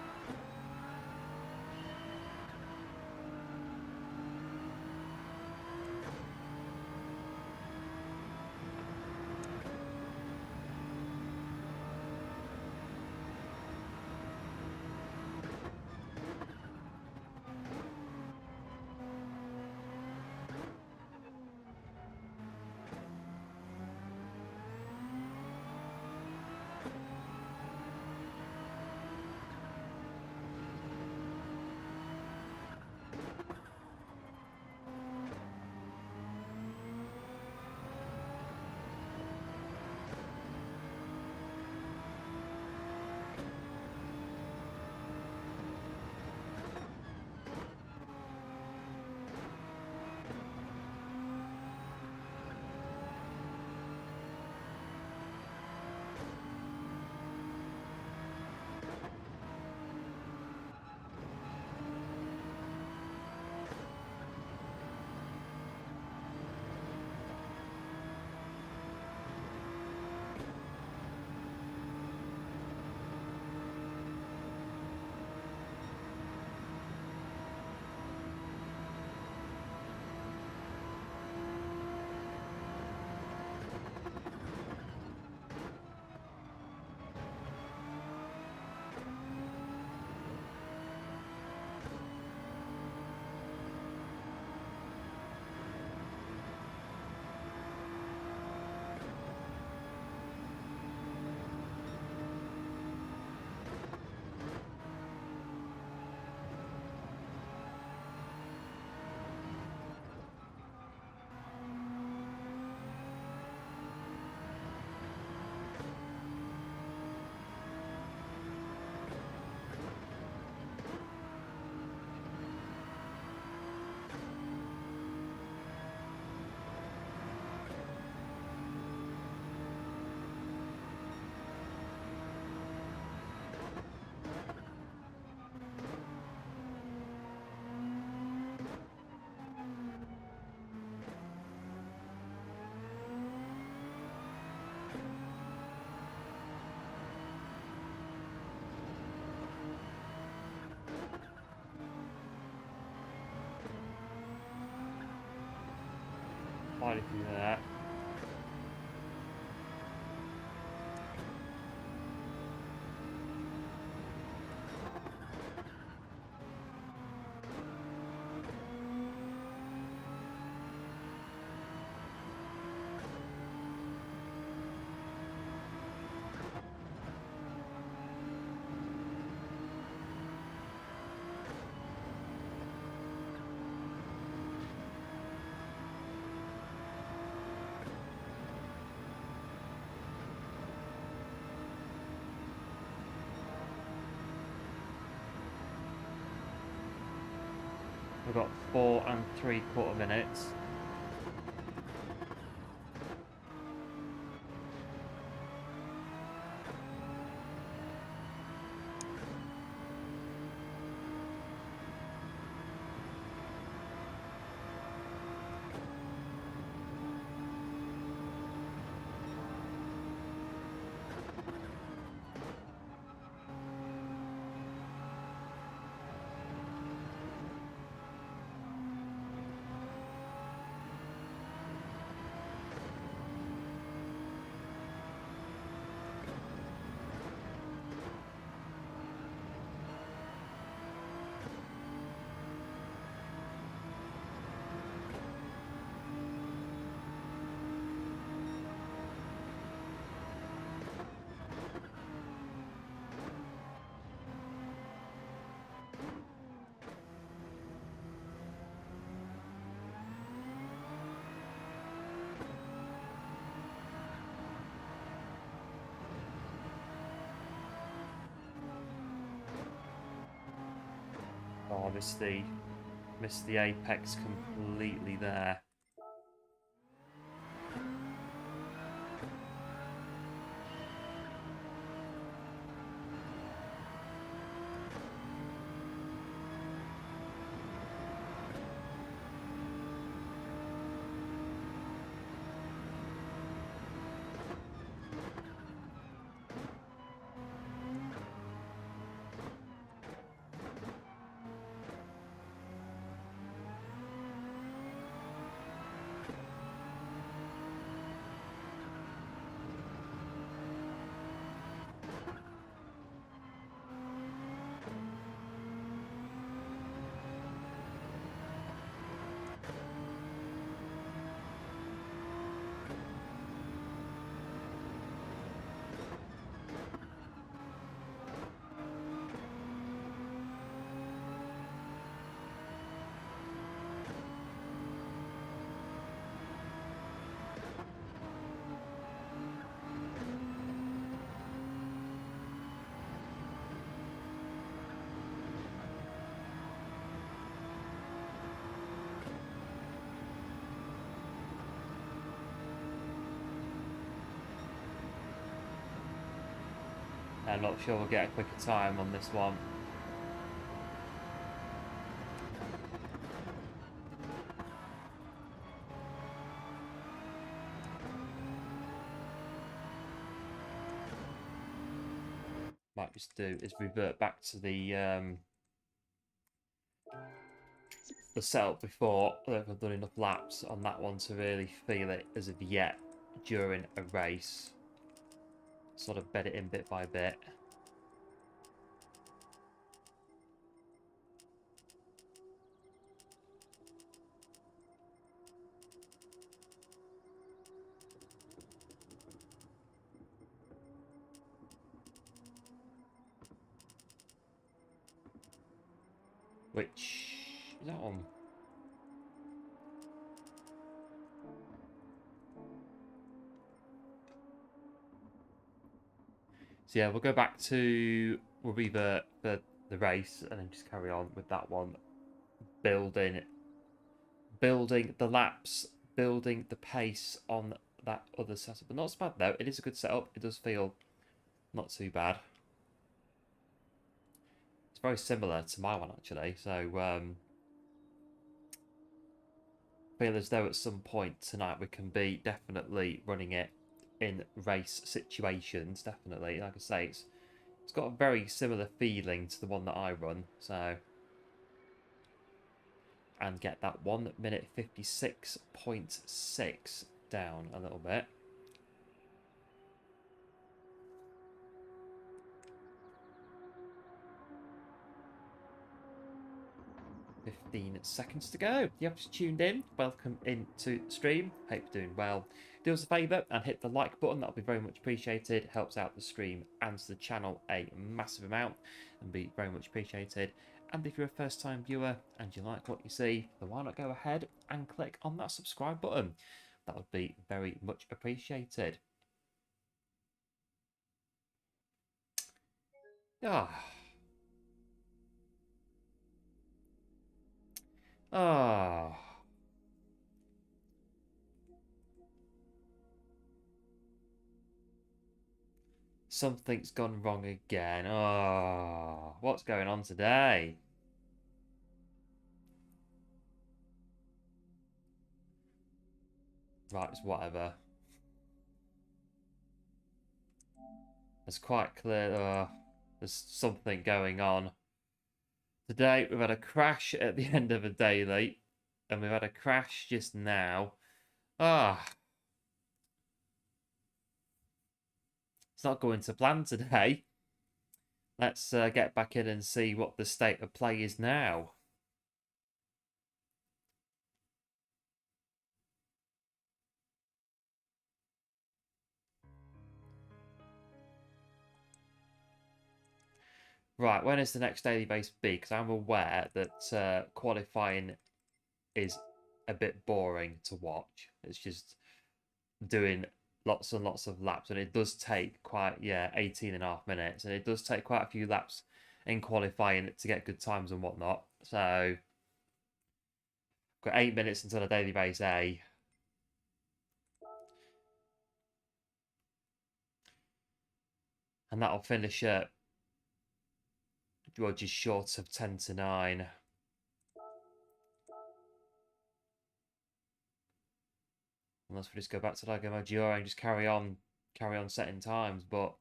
Quite a few there. We've got 4 3/4 minutes. Oh, missed the apex completely there. I'm not sure we'll get a quicker time on this one. Might just do is revert back to the setup before. I don't think I've done enough laps on that one to really feel it as of yet during a race. Sort of bed it in bit by bit. Which is that on? So yeah, we'll go back to, we'll revert the race and then just carry on with that one. Building the laps, building the pace on that other setup. But not so bad though. It is a good setup. It does feel not too bad. It's very similar to my one actually. So feel as though at some point tonight we can be definitely running it in race situations. Definitely, like I say, it's got a very similar feeling to the one that I run. So, and get that 1 minute 56.6 down a little bit. 15 seconds to go. If you have just tuned in, welcome into the stream. Hope you're doing well. Do us a favour and hit the like button. That'll be very much appreciated. Helps out the stream and the channel a massive amount and be very much appreciated. And if you're a first time viewer and you like what you see, then why not go ahead and click on that subscribe button. That would be very much appreciated. Ah. Ah. Something's gone wrong again. Oh, what's going on today? Right, it's whatever. It's quite clear there's something going on. Today, we've had a crash at the end of a daily, and we've had a crash just now. Ah. It's not going to plan today. Let's get back in and see what the state of play is now. Right, when is the next daily race be? Because I'm aware that qualifying is a bit boring to watch. It's just doing lots and lots of laps, and it does take quite 18.5 minutes, and it does take quite a few laps in qualifying to get good times and whatnot. So got 8 minutes until the daily race A. And that'll finish at just short of 10 to 9. Unless we just go back to Lago Maggiore and just carry on setting times, but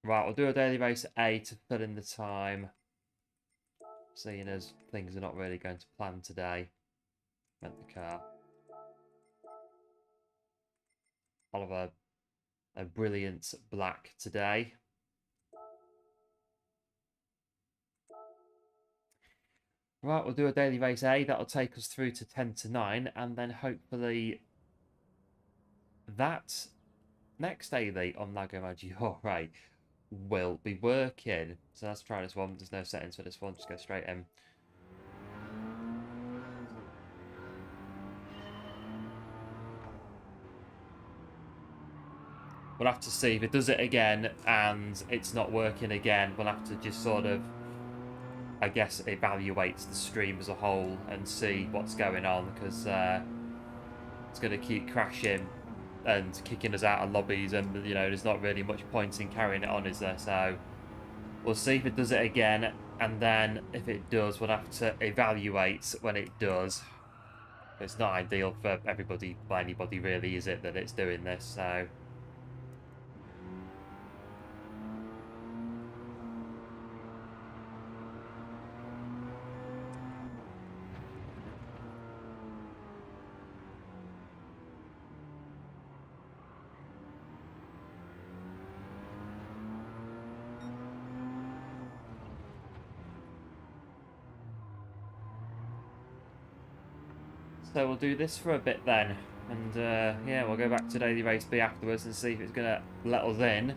right, we'll do a daily race A to fill in the time. Seeing as things are not really going to plan today. Meant the car. Oliver, a brilliant black today. Right, we'll do a daily race A. That'll take us through to 10 to 9. And then hopefully that next daily on Lago Maggiore will be working. So let's try this one. There's no settings for this one. Just go straight in. We'll have to see if it does it again and it's not working again. We'll have to just sort of, I guess, evaluate the stream as a whole and see what's going on, because it's going to keep crashing and kicking us out of lobbies, and you know, there's not really much point in carrying it on, is there? So we'll see if it does it again, and then if it does, we'll have to evaluate when it does. It's not ideal for everybody, for anybody really, is it, that it's doing this? So we'll do this for a bit then, and yeah, we'll go back to daily race B afterwards and see if it's gonna let us in.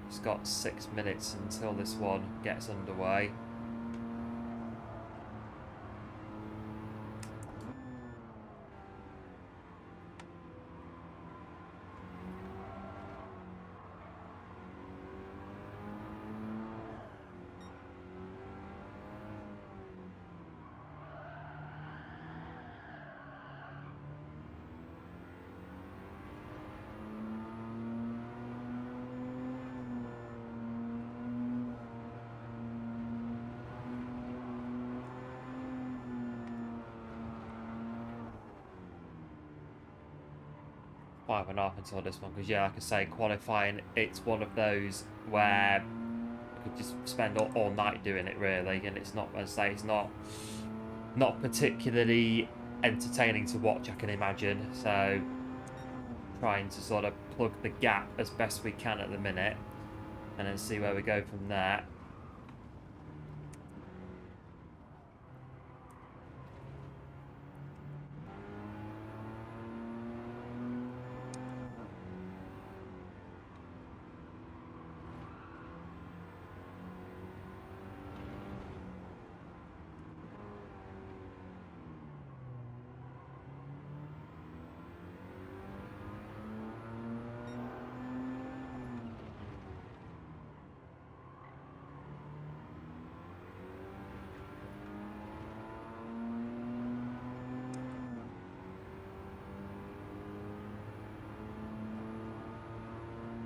It's got 6 minutes until this one gets underway. 5.5 until this one, because yeah, like I say, qualifying, it's one of those where I could just spend all night doing it really, and it's not, as I say, it's not particularly entertaining to watch, I can imagine. So trying to sort of plug the gap as best we can at the minute, and then see where we go from there.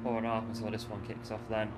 Four and a half until this one kicks off then.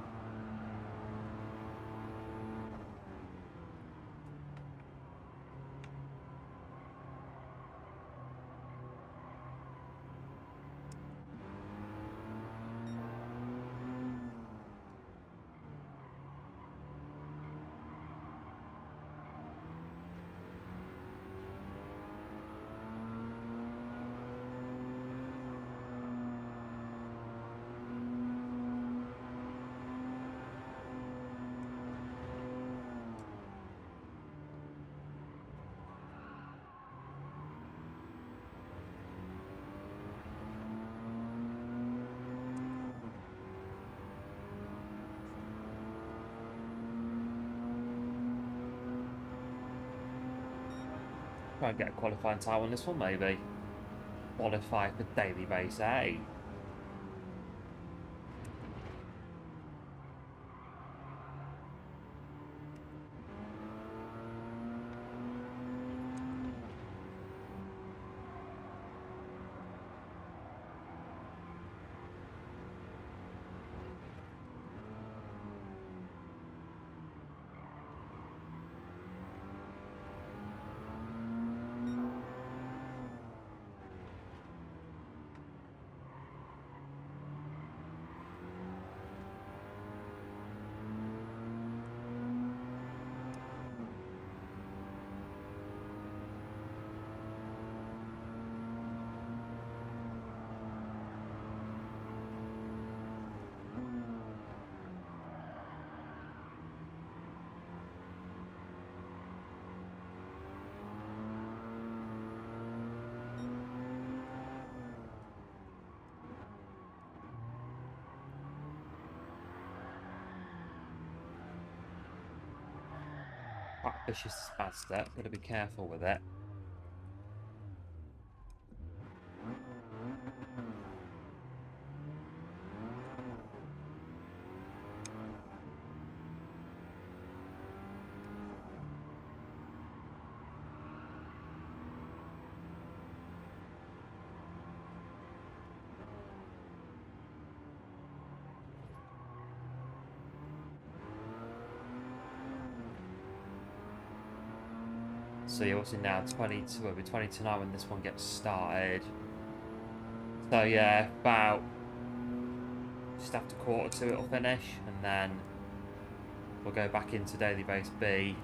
Try and get a qualifying time on this one, maybe. Qualify for daily race A. Quite vicious bad step, gotta be careful with it. So you're obviously now 22, we'll be 20 to 9 when this one gets started. So yeah, about just after 1/4 it'll finish, and then we'll go back into daily race B.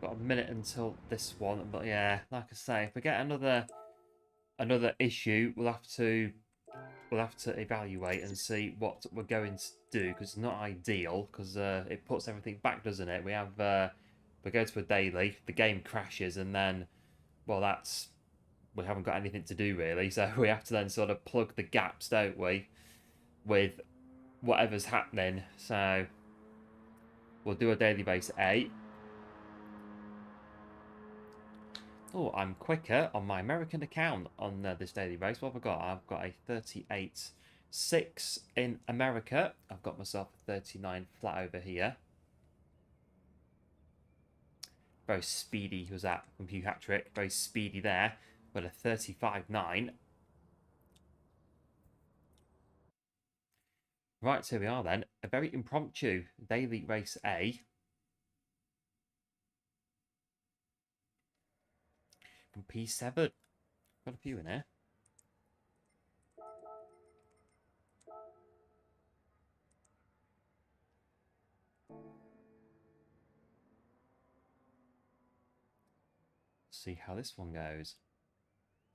Got a minute until this one, but yeah, like I say, if we get another issue, we'll have to evaluate and see what we're going to do, because it's not ideal, because it puts everything back, doesn't it? We have we go to a daily, the game crashes, and then, well, we haven't got anything to do really, so we have to then sort of plug the gaps, don't we, with whatever's happening. So We'll do a daily race A. Oh, I'm quicker on my American account on this daily race. What have I got? I've got a 38.6 in America. I've got myself a 39 flat over here. Very speedy was that from Hugh Hattrick. Very speedy there. But a 35.9. Right, so here we are then. A very impromptu daily race A. From P7. Got a few in here. See how this one goes.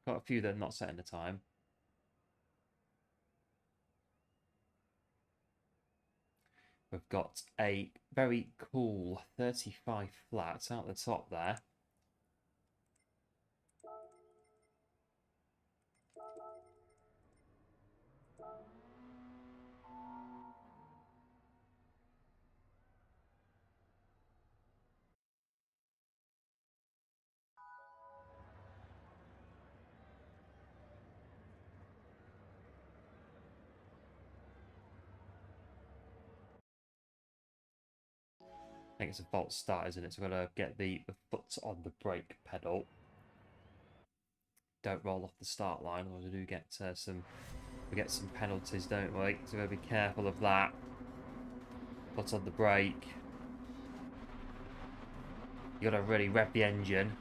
Got a few that are not set in the time. We've got a very cool 35 flat out the top there. I think it's a false start, isn't it? So we've got to get the foot on the brake pedal. Don't roll off the start line, or we do get some penalties, don't we? So we've got to be careful of that. Foot on the brake. You got to really rev the engine.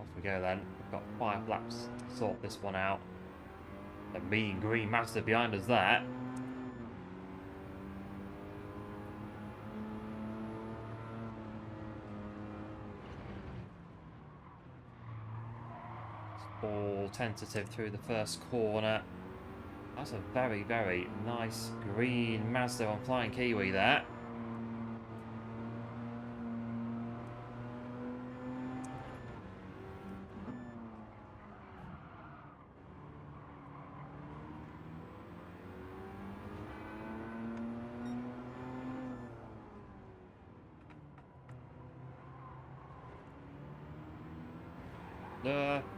Off we go then. We've got 5 laps to sort this one out. The mean green Mazda behind us there. All tentative through the first corner. That's a very, very nice green Mazda on Flying Kiwi there.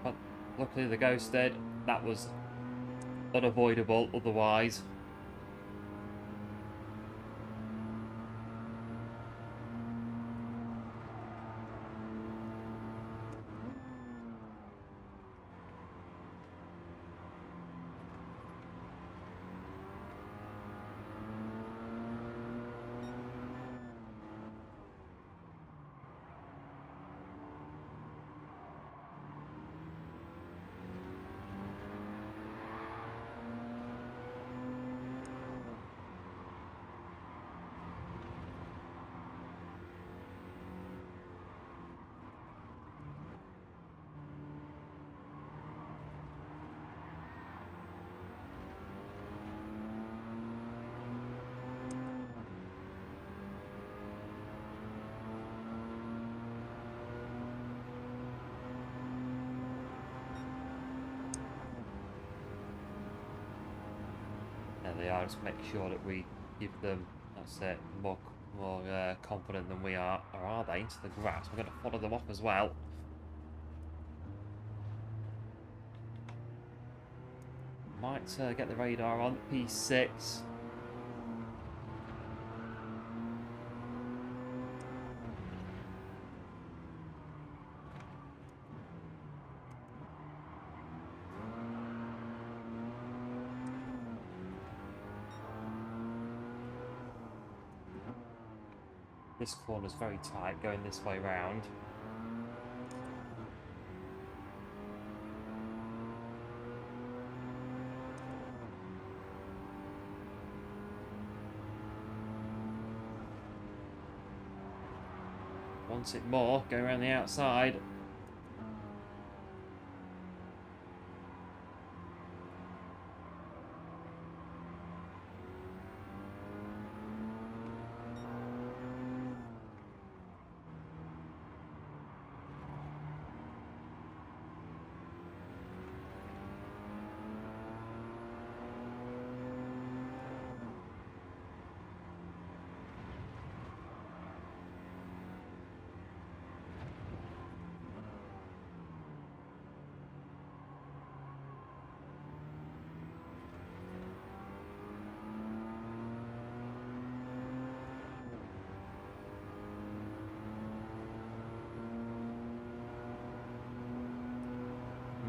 But luckily the ghosted. That was unavoidable otherwise. There they are. Just make sure that we give them, that's it, more confident than we are. Or are they? Into the grass. We're going to follow them off as well. Might get the radar on. P6. This corner's very tight, going this way round. Wants it more, go around the outside.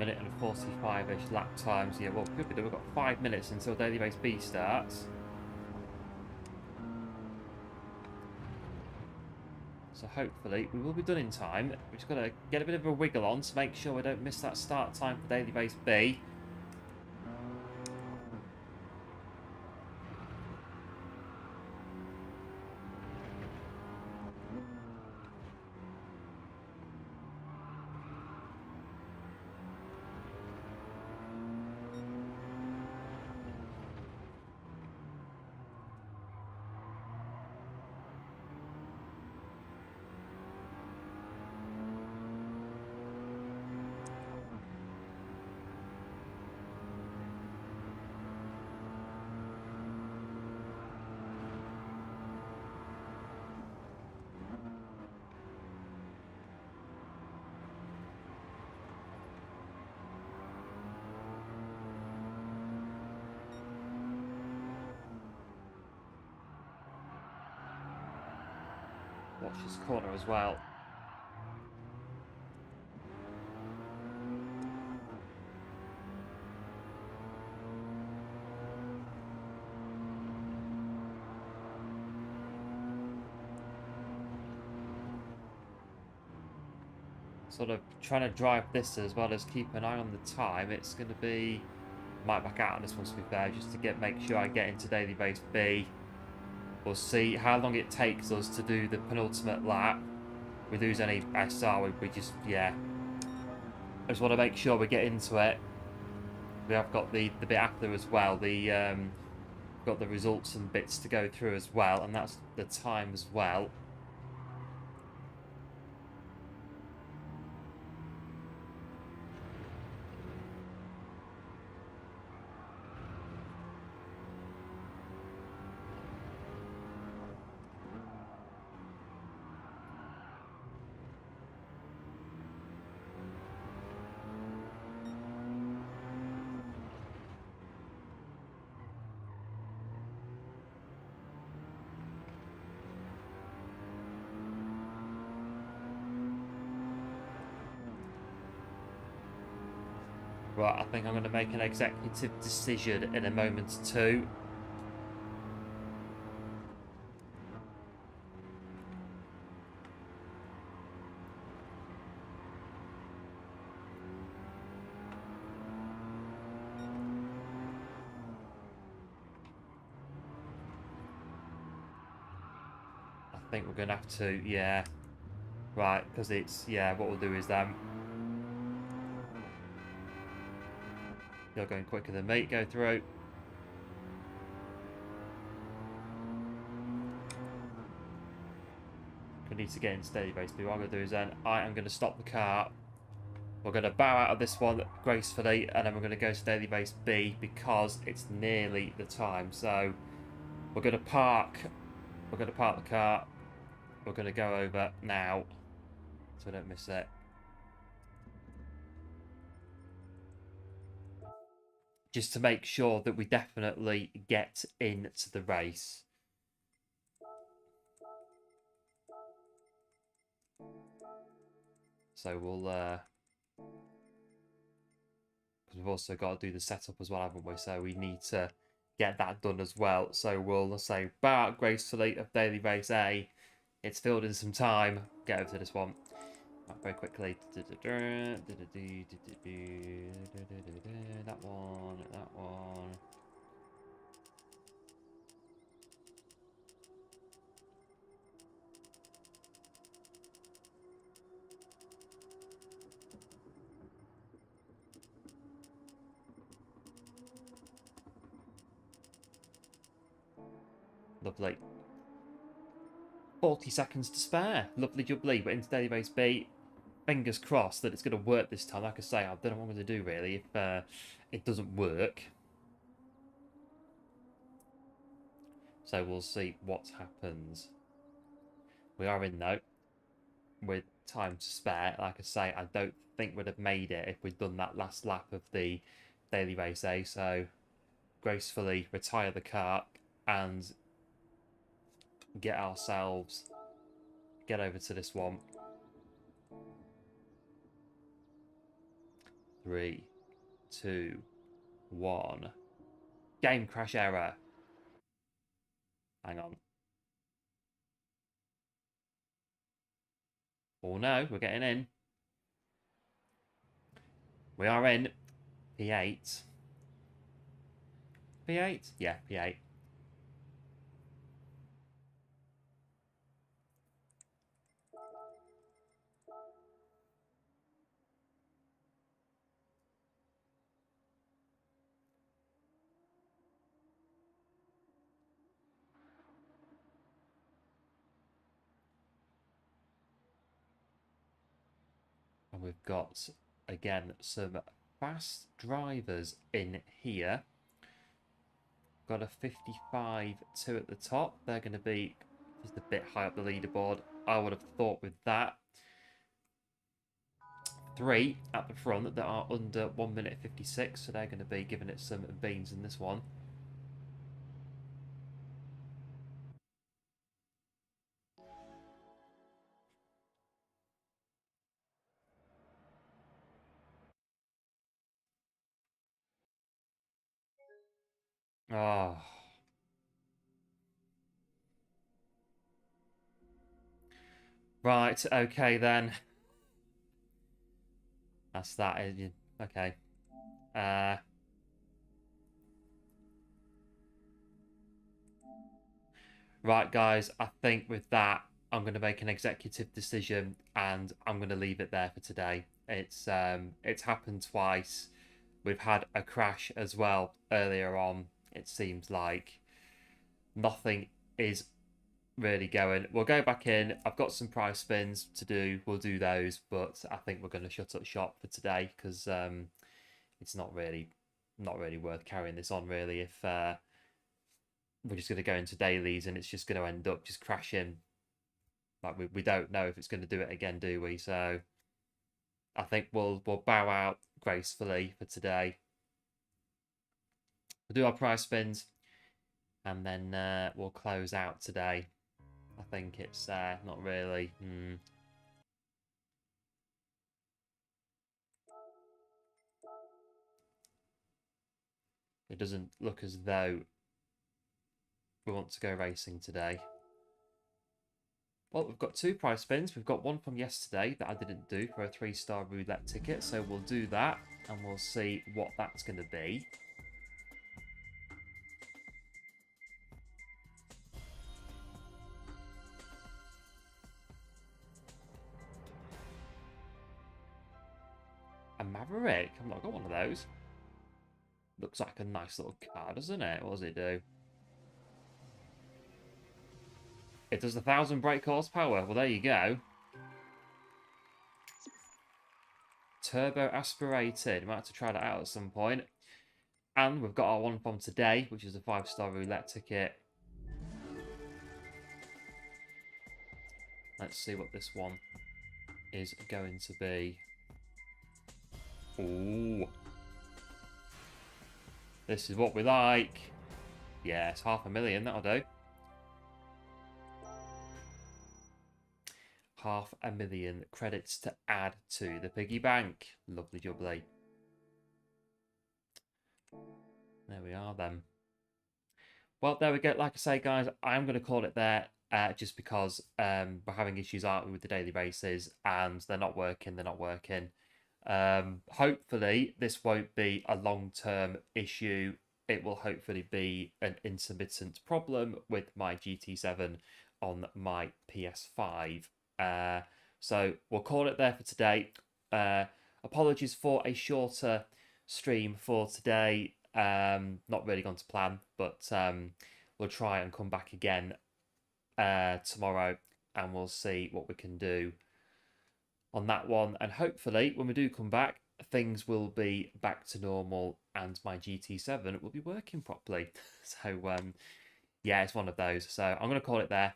minute and 45-ish lap times. Yeah, well, could be that we've got 5 minutes until daily race B starts. So hopefully we will be done in time. We've just got to get a bit of a wiggle on to make sure we don't miss that start time for daily race B. Watch this corner as well. Sort of trying to drive this as well as keep an eye on the time. It's going to be... Might back out on this one, to be fair, just to make sure I get into daily race B. We'll see how long it takes us to do the penultimate lap. We lose any SR, we just, yeah. I just want to make sure we get into it. We have got the bit after as well. Got the results and bits to go through as well, and that's the time as well. Right, I think I'm going to make an executive decision in a moment or two. I think we're going to have to, yeah. Right, because it's, yeah, what we'll do is you're going quicker than me, go through. We need to get in steady basically. What I'm going to do is then I am going to stop the car. We're going to bow out of this one gracefully, and then we're going to go to daily base B because it's nearly the time. So we're going to park. We're going to park the car. We're going to go over now so we don't miss it. Just to make sure that we definitely get into the race. So we'll, because we've also got to do the setup as well, haven't we? So we need to get that done as well. So we'll, let's say, bow out gracefully of daily race A. It's filled in some time. Get over to this one. Very quickly. That one, that one. Lovely. 40 seconds to spare. Lovely jubbly. We're into daily race B. Fingers crossed that it's going to work this time. Like I say, I don't know what I'm going to do really if it doesn't work. So we'll see what happens. We are in though, with time to spare. Like I say, I don't think we'd have made it if we'd done that last lap of the daily race A. So gracefully retire the car and get over to this one. 3, 2, 1. Game crash error. Hang on. Oh no, we're getting in. We are in. P8. P8? Yeah, P8. And we've got, again, some fast drivers in here. Got a 55-2 at the top. They're going to be just a bit high up the leaderboard. I would have thought with that. 3 at the front that are under 1 minute 56, so they're going to be giving it some beans in this one. Oh. Right, okay then. That's that. Okay. Right, guys, I think with that, I'm going to make an executive decision and I'm going to leave it there for today. It's happened twice. We've had a crash as well earlier on. It seems like nothing is really going. We'll go back in. I've got some price spins to do. We'll do those, but I think we're going to shut up shop for today because it's not really worth carrying this on really if we're just going to go into dailies and it's just going to end up just crashing. Like we don't know if it's going to do it again, do we? So I think we'll bow out gracefully for today. We'll do our price spins and then we'll close out today. I think it's not really. It doesn't look as though we want to go racing today. Well, we've got 2 price spins. We've got one from yesterday that I didn't do for a 3-star roulette ticket. So we'll do that and we'll see what that's going to be. A Maverick? I've not got one of those. Looks like a nice little car, doesn't it? What does it do? It does 1,000 brake horsepower. Well, there you go. Turbo aspirated. Might have to try that out at some point. And we've got our one from today, which is a 5-star roulette ticket. Let's see what this one is going to be. Ooh. This is what we like. Yeah, it's 500,000. That'll do. 500,000 credits to add to the piggy bank. Lovely jubbly. There we are then. Well, there we go. Like I say, guys, I'm going to call it there just because we're having issues, aren't we, with the daily races, and they're not working. Hopefully, this won't be a long-term issue. It will hopefully be an intermittent problem with my GT7 on my PS5. So we'll call it there for today. Apologies for a shorter stream for today. Not really gone to plan, but we'll try and come back again tomorrow and we'll see what we can do on that one. And hopefully when we do come back, things will be back to normal and my GT7 will be working properly. So yeah, it's one of those. So I'm going to call it there.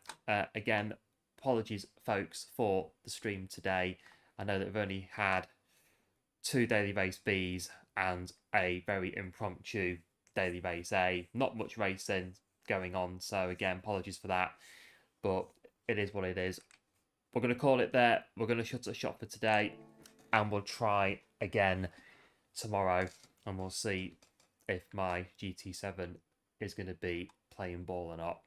Again, apologies folks for the stream today. I know that we've only had 2 daily race Bs and a very impromptu daily race A. Not much racing going on, so again, apologies for that, but it is what it is. We're going to call it there. We're going to shut the shop for today, and we'll try again tomorrow, and we'll see if my GT7 is going to be playing ball or not.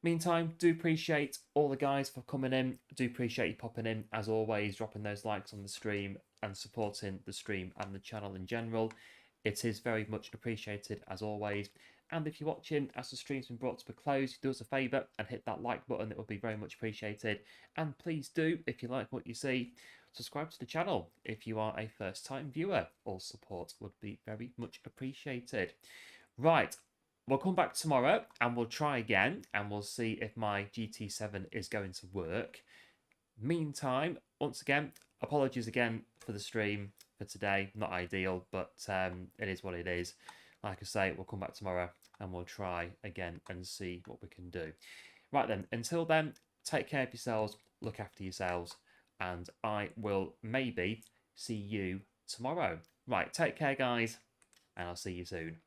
Meantime, do appreciate all the guys for coming in. Do appreciate you popping in, as always, dropping those likes on the stream and supporting the stream and the channel in general. It is very much appreciated, as always. And if you're watching as the stream's been brought to a close, do us a favour and hit that like button. It would be very much appreciated. And please do, if you like what you see, subscribe to the channel if you are a first-time viewer. All support would be very much appreciated. Right, we'll come back tomorrow and we'll try again and we'll see if my GT7 is going to work. Meantime, once again, apologies again for the stream for today. Not ideal, but it is what it is. Like I say, we'll come back tomorrow and we'll try again and see what we can do. Right then, until then, take care of yourselves, look after yourselves, and I will maybe see you tomorrow. Right, take care, guys, and I'll see you soon.